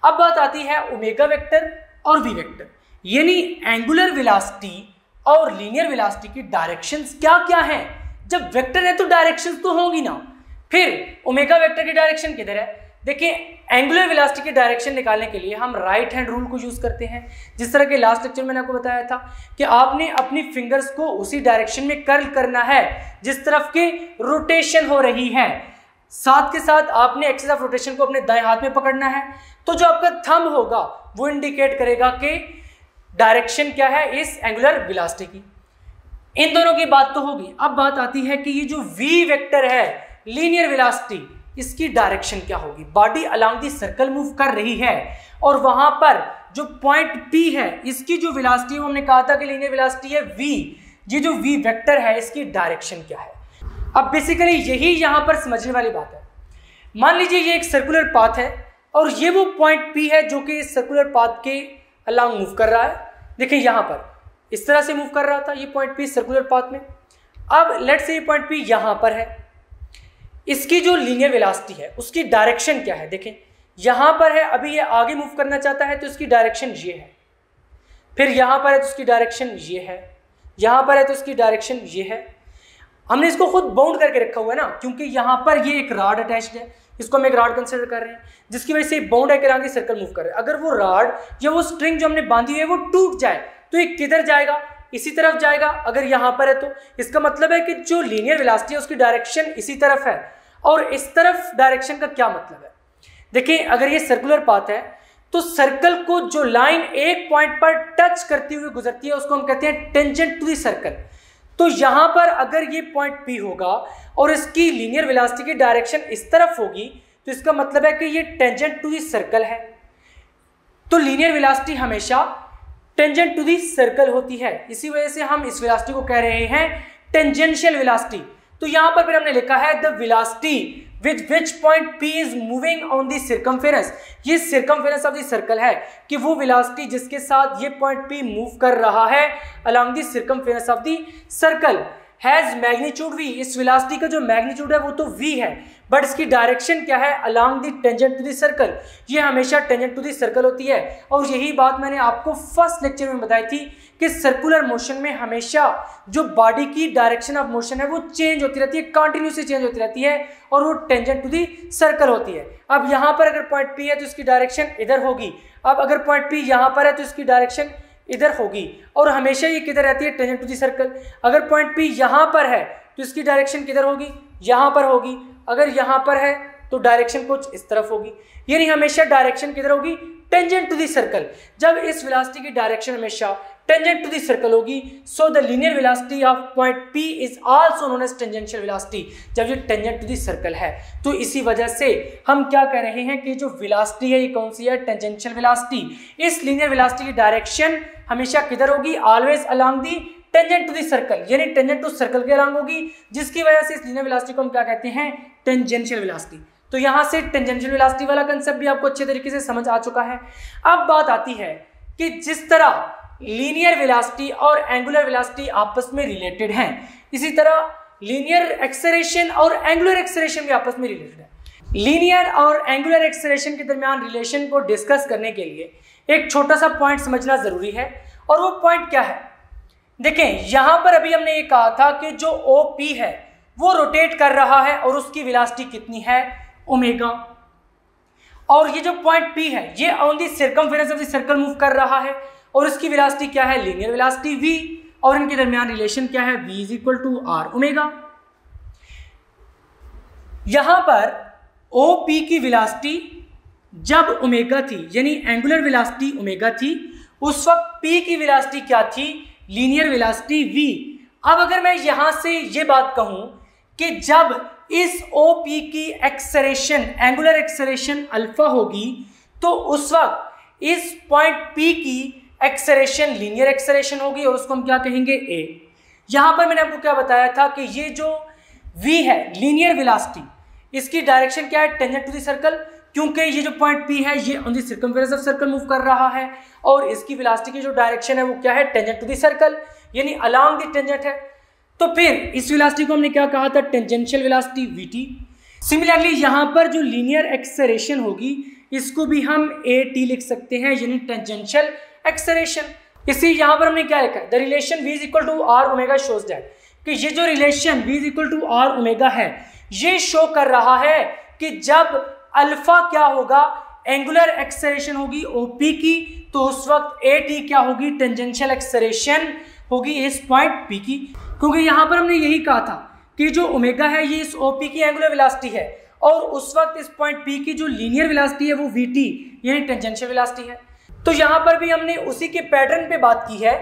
अब बात आती है ओमेगा वेक्टर और वी वेक्टर, यानी एंगुलर वेलोसिटी और लीनियर वेलोसिटी की डायरेक्शंस क्या क्या हैं। जब वेक्टर है तो डायरेक्शंस तो होंगी ना। फिर ओमेगा वेक्टर की डायरेक्शन किधर है? देखिए, एंगुलर वेलोसिटी की डायरेक्शन निकालने के लिए हम राइट हैंड रूल को यूज करते हैं। जिस तरह के लास्ट लेक्चर में मैंने आपको बताया था कि आपने अपनी फिंगर्स को उसी डायरेक्शन में कर्ल करना है जिस तरफ की रोटेशन हो रही है। साथ के साथ आपने एक्सिस ऑफ रोटेशन को अपने दाएं हाथ में पकड़ना है, तो जो आपका थंब होगा वो इंडिकेट करेगा कि डायरेक्शन क्या है इस एंगुलर वेलोसिटी की। इन दोनों की बात तो होगी। अब बात आती है कि ये जो वी वेक्टर है, लीनियर वेलोसिटी, इसकी डायरेक्शन क्या होगी। Body along the circle move कर रही है और वहां पर जो पॉइंट पी है इसकी जो वेलोसिटी है, हमने कहा था कि लीनियर वेलोसिटी है वी, ये जो वी वेक्टर है इसकी डायरेक्शन क्या है। अब बेसिकली यही यहां पर समझने वाली बात है। मान लीजिए ये एक सर्कुलर पाथ है और ये वो पॉइंट पी है जो कि इस सर्कुलर पाथ के अलोंग मूव कर रहा है। देखिए यहां पर इस तरह से मूव कर रहा था ये पॉइंट पी सर्कुलर पाथ में। अब लेट्स से ये पॉइंट पी यहां पर है, इसकी जो लीनियर वेलोसिटी है उसकी डायरेक्शन क्या है। देखें, यहां पर है, अभी ये आगे मूव करना चाहता है तो इसकी डायरेक्शन ये है, फिर यहां पर है तो इसकी डायरेक्शन ये है, यहां पर है तो इसकी डायरेक्शन ये है। हमने इसको खुद बाउंड करके रखा हुआ है ना, क्योंकि यहां पर ये एक रॉड अटैच्ड है, इसको हम एक रॉड कंसीडर कर रहे हैं जिसकी वजह से बाउंड है आगे सर्कल मूव कर रहे हैं। अगर वो रॉड या वो स्ट्रिंग जो हमने बांधी हुई है वो टूट जाए तो ये किधर जाएगा, इसी तरफ जाएगा। अगर यहां पर है तो इसका मतलब है कि जो लीनियर वेलोसिटी है उसकी डायरेक्शन इसी तरफ है। और इस तरफ डायरेक्शन का क्या मतलब है? देखिए, अगर ये सर्कुलर पाथ है तो सर्कल को जो लाइन एक पॉइंट पर टच करती हुई गुजरती है उसको हम कहते हैं टेंजेंट टू द सर्कल। तो यहां पर अगर ये पॉइंट पी होगा और इसकी लीनियर वेलोसिटी की डायरेक्शन इस तरफ होगी तो इसका मतलब है कि ये टेंजेंट टू द सर्कल है। तो लीनियर वेलोसिटी हमेशा टेंजेंट टू द सर्कल होती है, इसी वजह से हम इस वेलोसिटी को कह रहे हैं टेंजेंशियल वेलोसिटी। तो यहां पर फिर हमने लिखा है the velocity with which point P is moving on the circumference. ये सर्कमफेरेंस ऑफ द सर्कल है कि वो वेलोसिटी जिसके साथ ये पॉइंट P मूव कर रहा है along the circumference of the circle has magnitude v। इस वेलोसिटी का जो मैग्नीट्यूड है वो तो v है, बट इसकी डायरेक्शन क्या है, along the tangent to the circle. ये हमेशा टेंजेंट टू द सर्कल होती है। और यही बात मैंने आपको फर्स्ट लेक्चर में बताई थी कि सर्कुलर मोशन में हमेशा जो बॉडी की डायरेक्शन ऑफ मोशन है वो चेंज होती रहती है, कंटिन्यूसली चेंज होती रहती है और वो टेंजेंट टू द सर्कल होती है। अब यहाँ पर अगर पॉइंट P है तो इसकी डायरेक्शन इधर होगी, अब अगर पॉइंट P यहाँ पर है तो इसकी डायरेक्शन इधर होगी और हमेशा ये किधर रहती है, टेंजेंट टू द सर्कल। अगर पॉइंट P यहाँ पर है तो इसकी डायरेक्शन किधर होगी, यहाँ पर होगी। अगर यहाँ पर है तो डायरेक्शन कुछ इस तरफ होगी, यानी हमेशा डायरेक्शन किधर होगी, टेंजेंट टू द सर्कल। जब इस वेलोसिटी की डायरेक्शन हमेशा टेंजेंट टू द सर्कल होगी, so the linear velocity of point P is also known as tangential velocity. जब ये टेंजेंट टू द सर्कल है तो इसी वजह से हम क्या कह रहे हैं कि जो वेलोसिटी है ये कौन सी है, टेंजेंशियल वेलोसिटी। इस लीनियर वेलोसिटी की डायरेक्शन हमेशा किधर होगी, always along the tangent to the circle, यानी टेंजेंट टू सर्कल के अलोंग होगी, जिसकी वजह से इस लीनियर वेलोसिटी को हम क्या कहते हैं, टेंजेंशियल वेलोसिटी। तो यहां से टेंजेंशियल वेलोसिटी वाला कंसेप्ट भी आपको अच्छे तरीके से समझ आ चुका है। अब बात आती है कि जिस तरह लीनियर वेलोसिटी और एंगुलर वेलोसिटी आपस में रिलेटेड हैं, इसी तरह लीनियर एक्सेलरेशन और एंगुलर एक्सेलरेशन भी आपस में रिलेटेड है। लीनियर और एंगुलर एक्सेलरेशन के दरमियान रिलेशन को डिस्कस करने के लिए एक छोटा सा पॉइंट समझना जरूरी है, और वो पॉइंट क्या है। देखें, यहां पर अभी हमने ये कहा था कि जो OP है वो रोटेट कर रहा है और उसकी वेलोसिटी कितनी है, ओमेगा। और ये जो पॉइंट P है ये on the circumference of the circle move कर रहा है और इसकी वेलोसिटी क्या है, लीनियर वेलोसिटी v, और इनके दरमियान रिलेशन क्या है, v is equal to r omega. यहां पर OP की वेलोसिटी जब ओमेगा थी, यानी एंगुलर वेलोसिटी ओमेगा थी, उस वक्त P की वेलोसिटी क्या थी, लीनियर वेलोसिटी v। अब अगर मैं यहां से ये बात कहूं कि जब इस OP की एक्सेलरेशन, एंगुलर एक्सेलरेशन अल्फा होगी, तो उस वक्त इस पॉइंट P की एक्सेलरेशन लीनियर एक्सेलरेशन होगी और उसको हम क्या कहेंगे, a। यहां पर मैंने आपको क्या बताया था कि ये जो v है, लीनियर वेलोसिटी, इसकी डायरेक्शन क्या है, टेंजेंट टू द सर्कल, क्योंकि ये जो पॉइंट P है ये on the circumference of circle move कर रहा है और इसकी वेलोसिटी की जो डायरेक्शन है वो क्या है, टेंजेंट टू द सर्कल, यानी अलोंग द टेंजेंट है। तो फिर इस वेलोसिटी को हमने क्या कहा था, टेंजेंशियल वेलोसिटी vt। सिमिलरली यहां पर जो लीनियर एक्सेलरेशन होगी इसको भी हम at लिख सकते हैं, यानी टेंजेंशियल एक्सेलरेशन। इसी यहां पर हमने क्या लिखा है, the relation v is equal to r omega shows that, कि ये जो relation v is equal to r omega है ये शो कर रहा है कि जब अल्फा क्या होगा, एंगुलर एक्सेलरेशन होगी OP की, तो उस वक्त at क्या होगी, टेंजेंशियल एक्सेलरेशन होगी इस पॉइंट P की। क्योंकि यहां पर हमने यही कहा था कि जो ओमेगा है ये इस OP की एंगुलर वेलोसिटी है और उस वक्त इस पॉइंट P की जो लीनियर वेलोसिटी है वो vt यानी टेंजेंशियल वेलोसिटी है। तो यहां पर भी हमने उसी के पैटर्न पे बात की है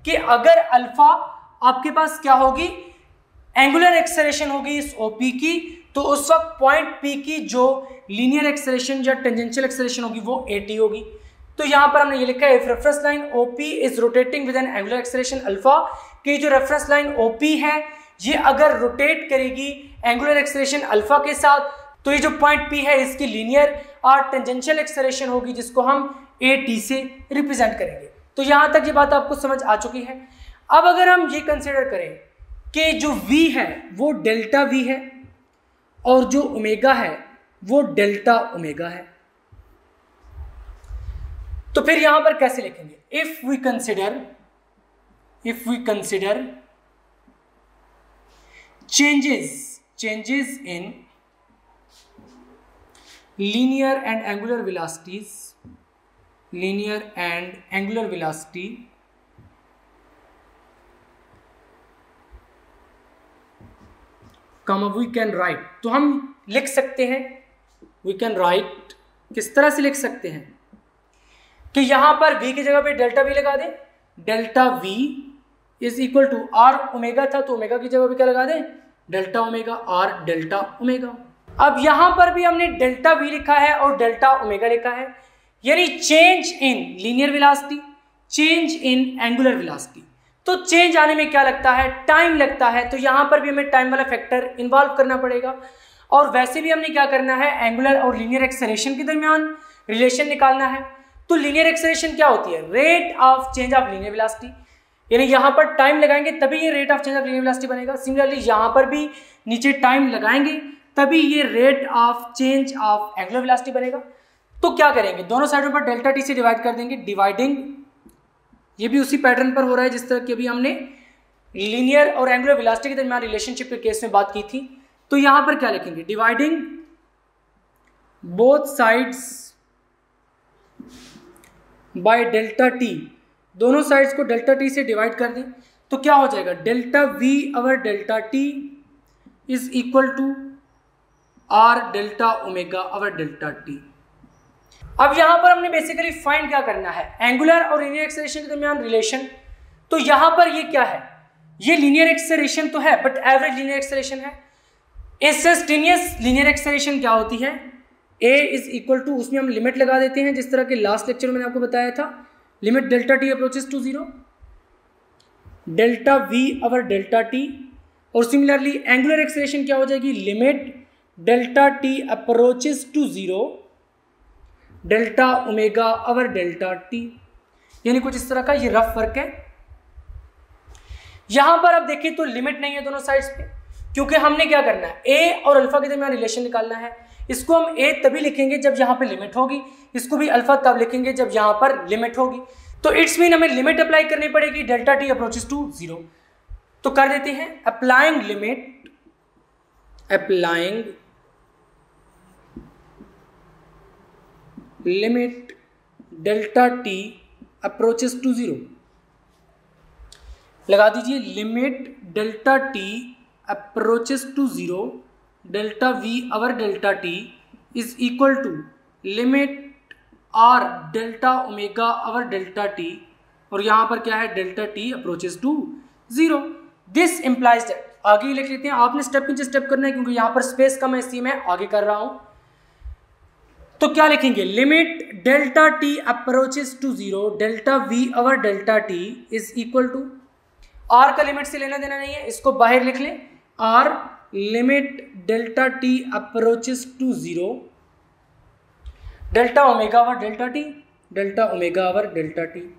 कि अगर अल्फा आपके पास क्या होगी, एंगुलर एक्सेलरेशन होगी इस OP की, तो उस वक्त पॉइंट P की जो लीनियर एक्सेलरेशन या टेंजेंशियल एक्सेलरेशन होगी वो at होगी। तो यहां पर हमने ये लिखा है, if reference line OP is rotating with N angular acceleration alpha, कि जो रेफरेंस लाइन OP है ये अगर रोटेट करेगी एंगुलर एक्सेलरेशन अल्फा के साथ, तो ये जो पॉइंट P है इसकी लीनियर और टेंजेंशियल एक्सेलरेशन होगी जिसको हम at से रिप्रेजेंट करेंगे। तो यहां तक ये बात आपको समझ आ चुकी है। अब अगर हम ये कंसिडर करें कि जो v है वो डेल्टा v है और जो ओमेगा है वो डेल्टा ओमेगा है, तो फिर यहां पर कैसे लिखेंगे, if we consider changes in linear and angular velocities, we can write, तो हम लिख सकते हैं, we can write किस तरह से लिख सकते हैं कि यहां पर v की जगह पे डेल्टा v लगा दें, delta v is equal to r omega था तो ओमेगा की जगह पे क्या लगा दें, delta omega, r delta omega. अब यहां पर भी हमने डेल्टा v लिखा है और डेल्टा ओमेगा लिखा है, यानी change in linear velocity, change in angular velocity. तो चेंज आने में क्या लगता है, टाइम लगता है, तो यहां पर भी हमें टाइम वाला फैक्टर इन्वॉल्व करना पड़ेगा। और वैसे भी हमने क्या करना है, एंगुलर और लीनियर एक्सेलरेशन के दरमियान रिलेशन निकालना है। तो लीनियर एक्सेलरेशन क्या होती है, rate of change of linear velocity, यानी यहां पर टाइम लगाएंगे तभी ये rate of change of linear velocity बनेगा। सिमिलरली यहां पर भी नीचे टाइम लगाएंगे तभी ये rate of change of angular velocity बनेगा। तो क्या करेंगे, दोनों साइडों पर डेल्टा टी से डिवाइड कर देंगे, डिवाइडिंग, ये भी उसी पैटर्न पर हो रहा है जिस तरह की अभी हमने लीनियर और एंगुलर वेलोसिटी के दरमियान रिलेशनशिप के केस में बात की थी। तो यहां पर क्या लिखेंगे, dividing both sides by delta T, दोनों साइड्स को डेल्टा टी से डिवाइड कर दें तो क्या हो जाएगा, delta we over delta T is equal to R delta omega over delta T. अब यहां पर हमने बेसिकली फाइंड क्या करना है, एंगुलर और लीनियर एक्सेलरेशन के दरमियान रिलेशन। तो यहां पर ये क्या है, ये लीनियर एक्सेलरेशन तो है बट एवरेज लीनियर एक्सेलरेशन है। इंस्टेंटेनियस लीनियर एक्सेलरेशन क्या होती है, a इज इक्वल टू, उसमें हम लिमिट लगा देते हैं जिस तरह के लास्ट लेक्चर में मैंने आपको बताया था, limit delta T approaches to 0, delta we over delta T. और सिमिलरली एंगुलर एक्सेलरेशन क्या हो जाएगी, limit delta T approaches to 0, delta omega over delta T. यानी कुछ इस तरह का ये रफ वर्क है। यहां पर अब देखिए तो लिमिट नहीं है दोनों साइड्स पे, क्योंकि हमने क्या करना है, a और अल्फा के दरमियान रिलेशन निकालना है। इसको हम a तभी लिखेंगे जब यहां पे लिमिट होगी, इसको भी अल्फा तब लिखेंगे जब यहां पर लिमिट होगी। तो इट्स मीन हमें लिमिट अप्लाई करनी पड़ेगी, डेल्टा टी अप्रोचेस टू 0। तो कर देते हैं, applying limit applying limit delta t approaches to 0, लगा दीजिए limit delta t approaches to 0, delta v our delta t is equal to limit r delta omega our delta t, और यहाँ पर क्या है delta t approaches to 0. This implies that, आगे लिख लेते हैं, आपने स्टेप नीचे स्टेप करना है क्योंकि यहाँ पर स्पेस कम है इसलिए मैं आगे कर रहा हूं. तो क्या लिखेंगे, limit delta T approaches to 0, delta we over delta T is equal to, r का लिमिट से लेना देना नहीं है, इसको बाहर लिख लें, r limit delta T approaches to 0, delta omega over delta t, delta omega over delta T.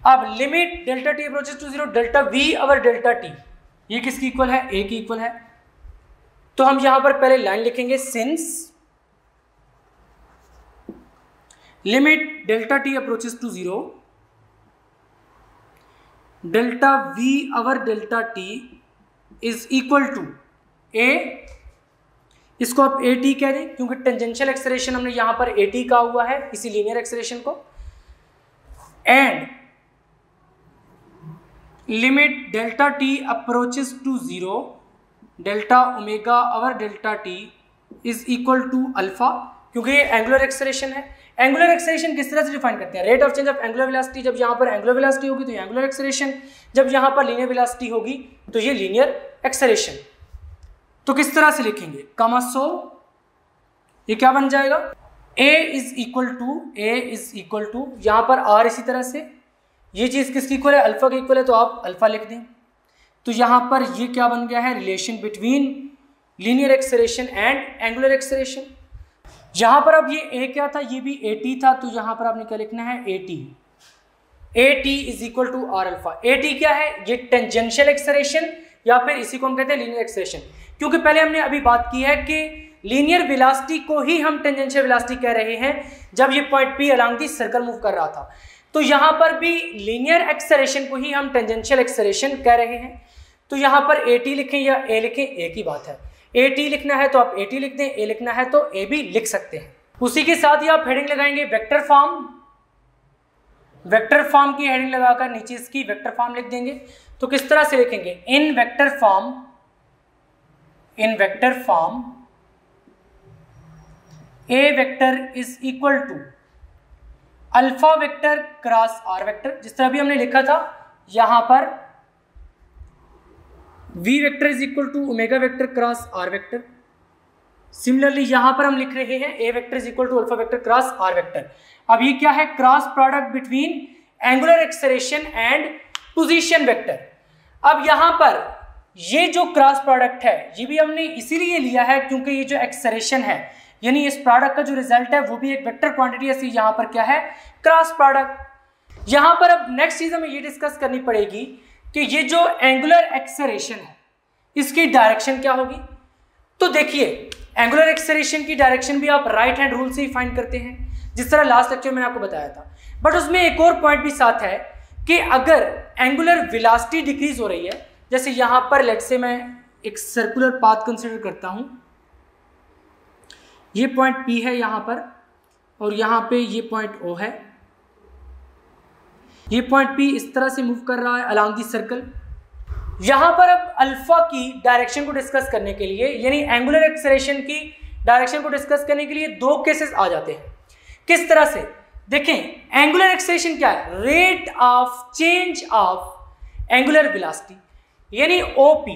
अब limit delta T approaches to 0, delta we over delta t, ये किसकी इक्वल है, ए की इक्वल है. तो हम यहां पर पहले लाइन लिखेंगे, since limit delta T approaches to 0, delta we over delta T is equal to a, इसको आप ए टी कह दें क्योंकि टेंजेंशियल एक्सेलरेशन हमने यहां पर ए टी कहा हुआ है इसी लीनियर एक्सेलरेशन को, and limit delta T approaches to 0, delta omega over delta T is equal to alpha, क्योंकि ये एंगुलर एक्सेलरेशन है. एंगुलर एक्सेलरेशन किस तरह से डिफाइन करते हैं, rate of change of angular velocity, जब यहाँ पर एंगुलर वेलोसिटी होगी तो ये एंगुलर एक्सेलरेशन, जब यहाँ पर लीनियर वेलोसिटी होगी तो ये लीनियर एक्सेलरेशन. तो किस तरह से लिखेंगे, कमा सो ये क्या बन जाएगा, a इज इक्वल टू यहाँ पर r, इसी तरह से ये चीज किसकी इक्वल है, अल्फा की इक्वल है तो आप अल्फा लिख दें. तो यहाँ पर ये क्या बन गया है, relation between linear acceleration and angular acceleration. यहां पर अब ये a क्या था, ये भी ए टी था, तो यहां पर आपने क्या लिखना है, A T is equal to R alpha. A T क्या है, ये टेंजेंशियल एक्सेलरेशन या फिर इसी को हम कहते हैं लीनियर एक्सेलरेशन, क्योंकि पहले हमने अभी बात की है कि लीनियर वेलोसिटी को ही हम टेंजेंशियल वेलोसिटी कह रहे हैं जब ये point P along the circle move कर रहा था. तो यहां पर भी लीनियर एक्सेलरेशन को ही हम टेंजेंशियल एक्सेलरेशन कह रहे हैं. तो यहां पर ए टी लिखें या ए लिखें, एक ही बात है. ए टी लिखना है तो आप ए टी लिख दें, ए लिखना है तो ए भी लिख सकते हैं. उसी के साथ ही आप हेडिंग लगाएंगे वेक्टर फॉर्म, वेक्टर फॉर्म की हेडिंग लगाकर नीचे इसकी वेक्टर फॉर्म लिख देंगे. तो किस तरह से लिखेंगे, in vector form A vector is equal to alpha vector cross R vector, जिस तरह भी हमने लिखा था यहां पर v vector is equal to omega vector cross R vector. Similarly यहां पर हम लिख रहे हैं a vector is equal to alpha vector cross R vector. अब ये क्या है, cross product between angular acceleration and position vector. अब यहां पर ये जो क्रॉस प्रोडक्ट है ये भी हमने इसीलिए लिया है क्योंकि ये जो एक्सेलरेशन है यानी इस प्रोडक्ट का जो रिजल्ट है वो भी एक वेक्टर क्वांटिटी है, यहां पर क्या है, क्रॉस प्रोडक्ट. यहां पर अब नेक्स्ट चीज हमें ये डिस्कस करनी पड़ेगी कि ये जो एंगुलर एक्सेलरेशन है इसकी डायरेक्शन क्या होगी. तो देखिए एंगुलर एक्सेलरेशन की डायरेक्शन भी आप राइट हैंड रूल से ही फाइंड करते हैं जिस तरह लास्ट लेक्चर में मैंने आपको बताया था, बट उसमें एक और पॉइंट भी साथ है कि अगर एंगुलर वेलोसिटी डिक्रीज हो रही है, जैसे यहां पर लेट से मैं एक सर्कुलर पाथ कंसीडर करता हूं, ये पॉइंट P है यहां पर और यहां पे ये पॉइंट O है, ये पॉइंट P इस तरह से मूव कर रहा है अलोंग दी सर्कल. यहां पर अब अल्फा की डायरेक्शन को डिस्कस करने के लिए यानी एंगुलर एक्सेलरेशन की डायरेक्शन को डिस्कस करने के लिए दो केसेस आ जाते हैं. किस तरह से, देखें एंगुलर एक्सेलरेशन क्या है, rate of change of angular velocity यानी OP.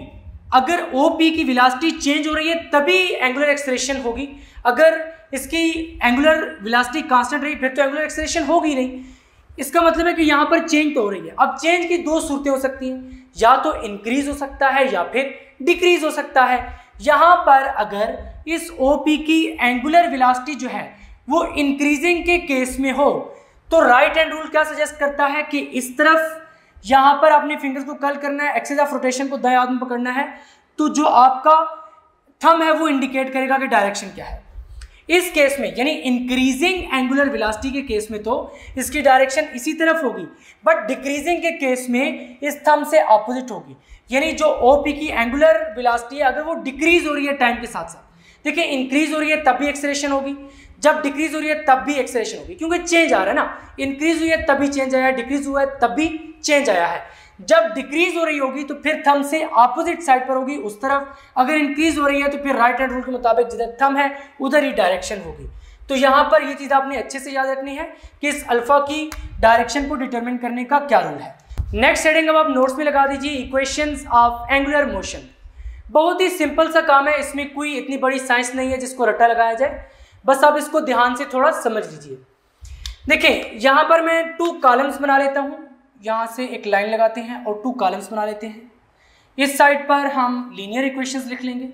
अगर OP की वेलोसिटी चेंज हो रही है तभी एंगुलर एक्सेलरेशन होगी, अगर इसकी एंगुलर वेलोसिटी कांस्टेंट रही फिर तो एंगुलर एक्सेलरेशन होगी नहीं. इसका मतलब है कि यहां पर चेंज तो हो रही है. अब चेंज की दो सूरतें हो सकती हैं, या तो इंक्रीज हो सकता है या फिर डिक्रीज हो सकता है. यहां पर अगर इस OP की एंगुलर वेलोसिटी जो है वो इंक्रीजिंग के केस में हो तो राइट हैंड रूल क्या सजेस्ट करता है कि इस तरफ यहां पर अपने फिंगर्स को कर्ल करना है, एक्सिस ऑफ रोटेशन को दाएं हाथ में पकड़ना है, तो जो आपका थंब है वो इंडिकेट करेगा कि डायरेक्शन क्या है. इस केस में यानी इंक्रीजिंग एंगुलर वेलोसिटी के केस में तो इसकी डायरेक्शन इसी तरफ होगी, बट डिक्रीजिंग के केस में इस थंब से ऑपोजिट होगी। यानी जो ओपी की एंगुलर वेलोसिटी है अगर वो डिक्रीज हो रही है टाइम के साथ साथ, देखिए इंक्रीज हो रही है तब भी एक्सेलरेशन होगी, जब डिक्रीज हो रही है तब भी एक्सेलरेशन होगी, क्योंकि चेंज आ रहा है ना, इंक्रीज हुई है तभी चेंज आया है, डिक्रीज हुआ है तब भी चेंज आया है। जब डिक्रीज हो रही होगी तो फिर थंब से ऑपोजिट साइड पर होगी उस तरफ, अगर इंक्रीज हो रही है तो फिर राइट हैंड रूल के मुताबिक जिधर थंब है उधर ही डायरेक्शन होगी। तो यहाँ पर ये चीज़ आपने अच्छे से याद रखनी है कि इस अल्फा की डायरेक्शन को डिटरमिन करने का क्या रूल है। नेक्स्ट हेडिंग अब आप नोट्स में लगा दीजिए, इक्वेशंस ऑफ एंगुलर मोशन। बहुत ही सिंपल सा काम है, इसमें कोई इतनी बड़ी साइंस नहीं है जिसको रट्टा लगाया जाए, बस आप इसको ध्यान से थोड़ा समझ लीजिए। देखिए यहाँ पर मैं 2 कॉलम्स बना लेता हूँ, यहाँ से एक लाइन लगाते हैं और 2 कॉलम्स बना लेते हैं। इस साइड पर हम लीनियर इक्वेशंस लिख लेंगे,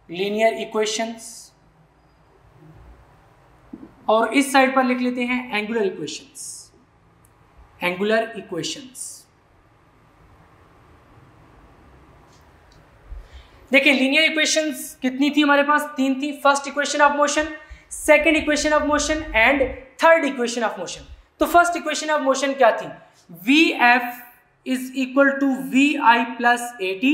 लीनियर इक्वेशंस, और इस साइड पर लिख लेते हैं एंगुलर इक्वेशंस, एंगुलर इक्वेशंस। देखिए लीनियर इक्वेशंस कितनी थी हमारे पास? 3 थी। First equation of motion, second equation of motion and third equation of motion. तो फर्स्ट इक्वेशन ऑफ मोशन क्या थी? Vf is equal to Vi plus AT।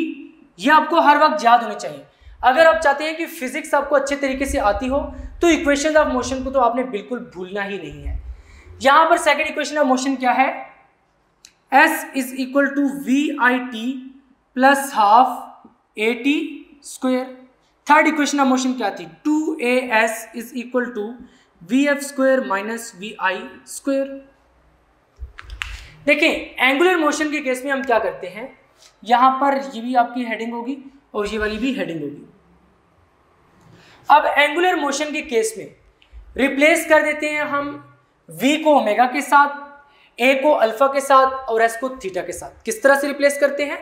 ये आपको हर वक्त याद होनी चाहिए। अगर आप चाहते हैं कि फिजिक्स आपको अच्छे तरीके से आती हो तो इक्वेशन ऑफ मोशन को तो आपने बिल्कुल भूलना ही नहीं है। यहां पर सेकंड इक्वेशन ऑफ मोशन क्या है? S is equal to VIT plus half AT square. Third equation of motion क्या थी? 2AS is equal to VF square minus VI square. देखिए एंगुलर मोशन के केस में हम क्या करते हैं, यहां पर ये भी आपकी हेडिंग होगी और ये वाली भी हेडिंग होगी। अब एंगुलर मोशन के केस में रिप्लेस कर देते हैं हम V को ओमेगा के साथ, A को अल्फा के साथ और S को थीटा के साथ। किस तरह से रिप्लेस करते हैं?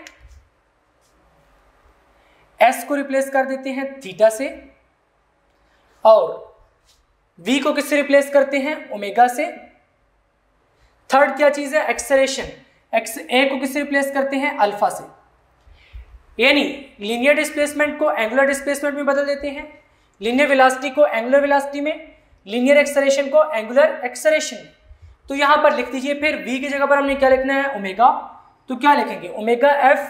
S को रिप्लेस कर देते हैं थीटा से और V को किससे रिप्लेस करते हैं? ओमेगा से। थर्ड क्या चीज है? एक्सेलरेशन। A को किससे रिप्लेस करते हैं? अल्फा से। यानी लीनियर डिस्प्लेसमेंट को एंगुलर डिस्प्लेसमेंट में बदल देते हैं, लीनियर वेलोसिटी को एंगुलर वेलोसिटी में, लीनियर एक्सेलरेशन को एंगुलर एक्सेलरेशन में। तो यहां पर लिख दीजिए फिर V की जगह पर हमने क्या लिखना है? ओमेगा। तो क्या लिखेंगे? Omega F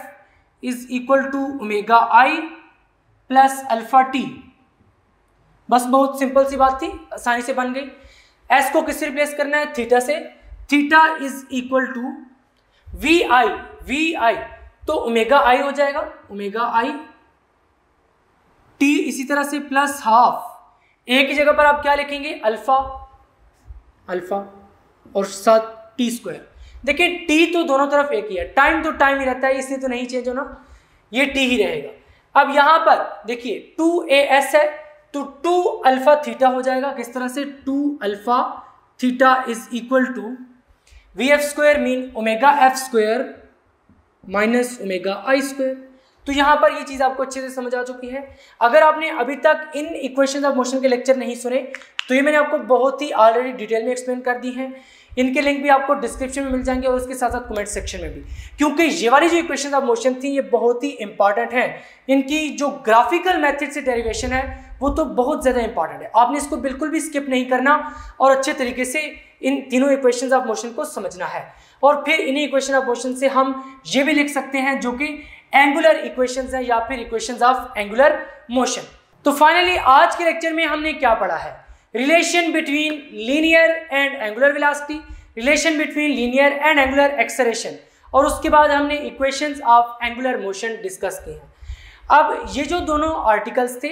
is equal to omega I plus alpha T। बस बहुत सिंपल सी बात थी, आसानी से बन गई। S को किससे रिप्लेस करना है? थीटा से। Theta is equal to VI तो ओमेगा I हो जाएगा, ओमेगा I। T इसी तरह से प्लस हाफ, A की जगह पर आप क्या लिखेंगे? अल्फा, अल्फा और साथ T स्क्वायर। देखिए T तो दोनों तरफ एक ही है, टाइम तो टाइम ही रहता है, इसलिए तो नहीं चेंज होना, ये T ही रहेगा। अब यहां पर देखिए 2AS है तो 2 अल्फा थीटा हो जाएगा। किस तरह से? 2 alpha theta is equal to VF square mean omega F square minus omega I square. तो यहां पर ये चीज आपको अच्छे से समझ आ चुकी है। अगर आपने अभी तक इन इक्वेशंस ऑफ मोशन के लेक्चर नहीं सुने तो ये मैंने आपको बहुत ही ऑलरेडी डिटेल में एक्सप्लेन कर दी है। इनके लिंक भी आपको डिस्क्रिप्शन में मिल जाएंगे और उसके साथ साथ कमेंट सेक्शन में भी, क्योंकि ये वाली जो इक्वेशंस ऑफ मोशन थी ये बहुत ही इंपॉर्टेंट है। इनकी जो ग्राफिकल मेथड से डेरिवेशन है वो तो बहुत ज़्यादा इंपॉर्टेंट है। आपने इसको बिल्कुल भी स्किप नहीं करना और अच्छे तरीके से इन तीनों इक्वेशंस ऑफ मोशन को समझना है। और फिर इन्हीं इक्वेशन ऑफ मोशन से हम ये भी लिख सकते हैं जो कि एंगुलर इक्वेशंस हैं या फिर इक्वेशंस ऑफ एंगुलर मोशन। तो फाइनली आज के लेक्चर में हमने क्या पढ़ा है? Relation between linear and angular velocity, relation between linear and angular acceleration, और उसके बाद हमने equations of angular motion discuss किए हैं। अब ये जो दोनों आर्टिकल्स थे,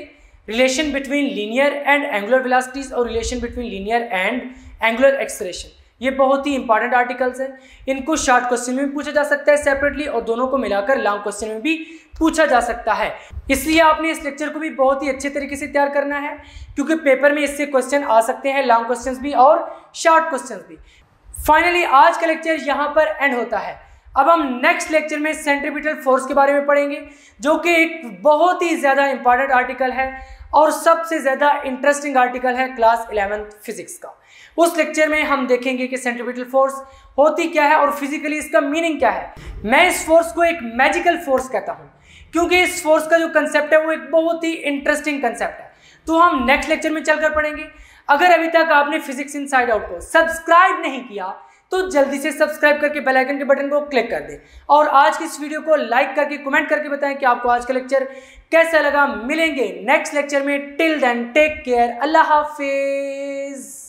relation between linear and angular velocities और relation between linear and angular acceleration, ये बहुत ही इंपॉर्टेंट आर्टिकल्स हैं। इनको शॉर्ट क्वेश्चन में भी पूछा जा सकता है सेपरेटली और दोनों को मिलाकर लॉन्ग क्वेश्चन में भी पूछा जा सकता है। इसलिए आपने इस लेक्चर को भी बहुत ही अच्छे तरीके से तैयार करना है, क्योंकि पेपर में इससे क्वेश्चन आ सकते हैं, लॉन्ग क्वेश्चंस भी और शॉर्ट क्वेश्चंस भी। फाइनली आज का लेक्चर यहाँ पर एंड होता है। अब हम नेक्स्ट लेक्चर में सेंट्रीपिटल फोर्स के बारे में पढ़ेंगे, जो कि एक बहुत ही ज़्यादा इंपॉर्टेंट आर्टिकल है और सबसे ज़्यादा इंटरेस्टिंग आर्टिकल है क्लास 11th फिजिक्स का। उस लेक्चर में हम देखेंगे कि सेंट्रीपिटल फोर्स होती क्या है और फिजिकली इसका मीनिंग क्या है। मैं इस फोर्स को एक मैजिकल फोर्स कहता हूँ, क्योंकि इस फोर्स का जो कंसेप्ट है वो एक बहुत ही इंटरेस्टिंग कंसेप्ट है। तो हम नेक्स्ट लेक्चर में चलकर पढ़ेंगे। अगर अभी तक आपने फिजिक्स इनसाइड आउट को सब्सक्राइब नहीं किया तो जल्दी से सब्सक्राइब करके बेल आइकन के बटन को क्लिक कर दें और आज की इस वीडियो को लाइक करके कमेंट करके बताएं कि आपको आज का लेक्चर कैसा लगा। मिलेंगे नेक्स्ट लेक्चर में। टिल देन टेक केयर, अल्लाह हाफिज।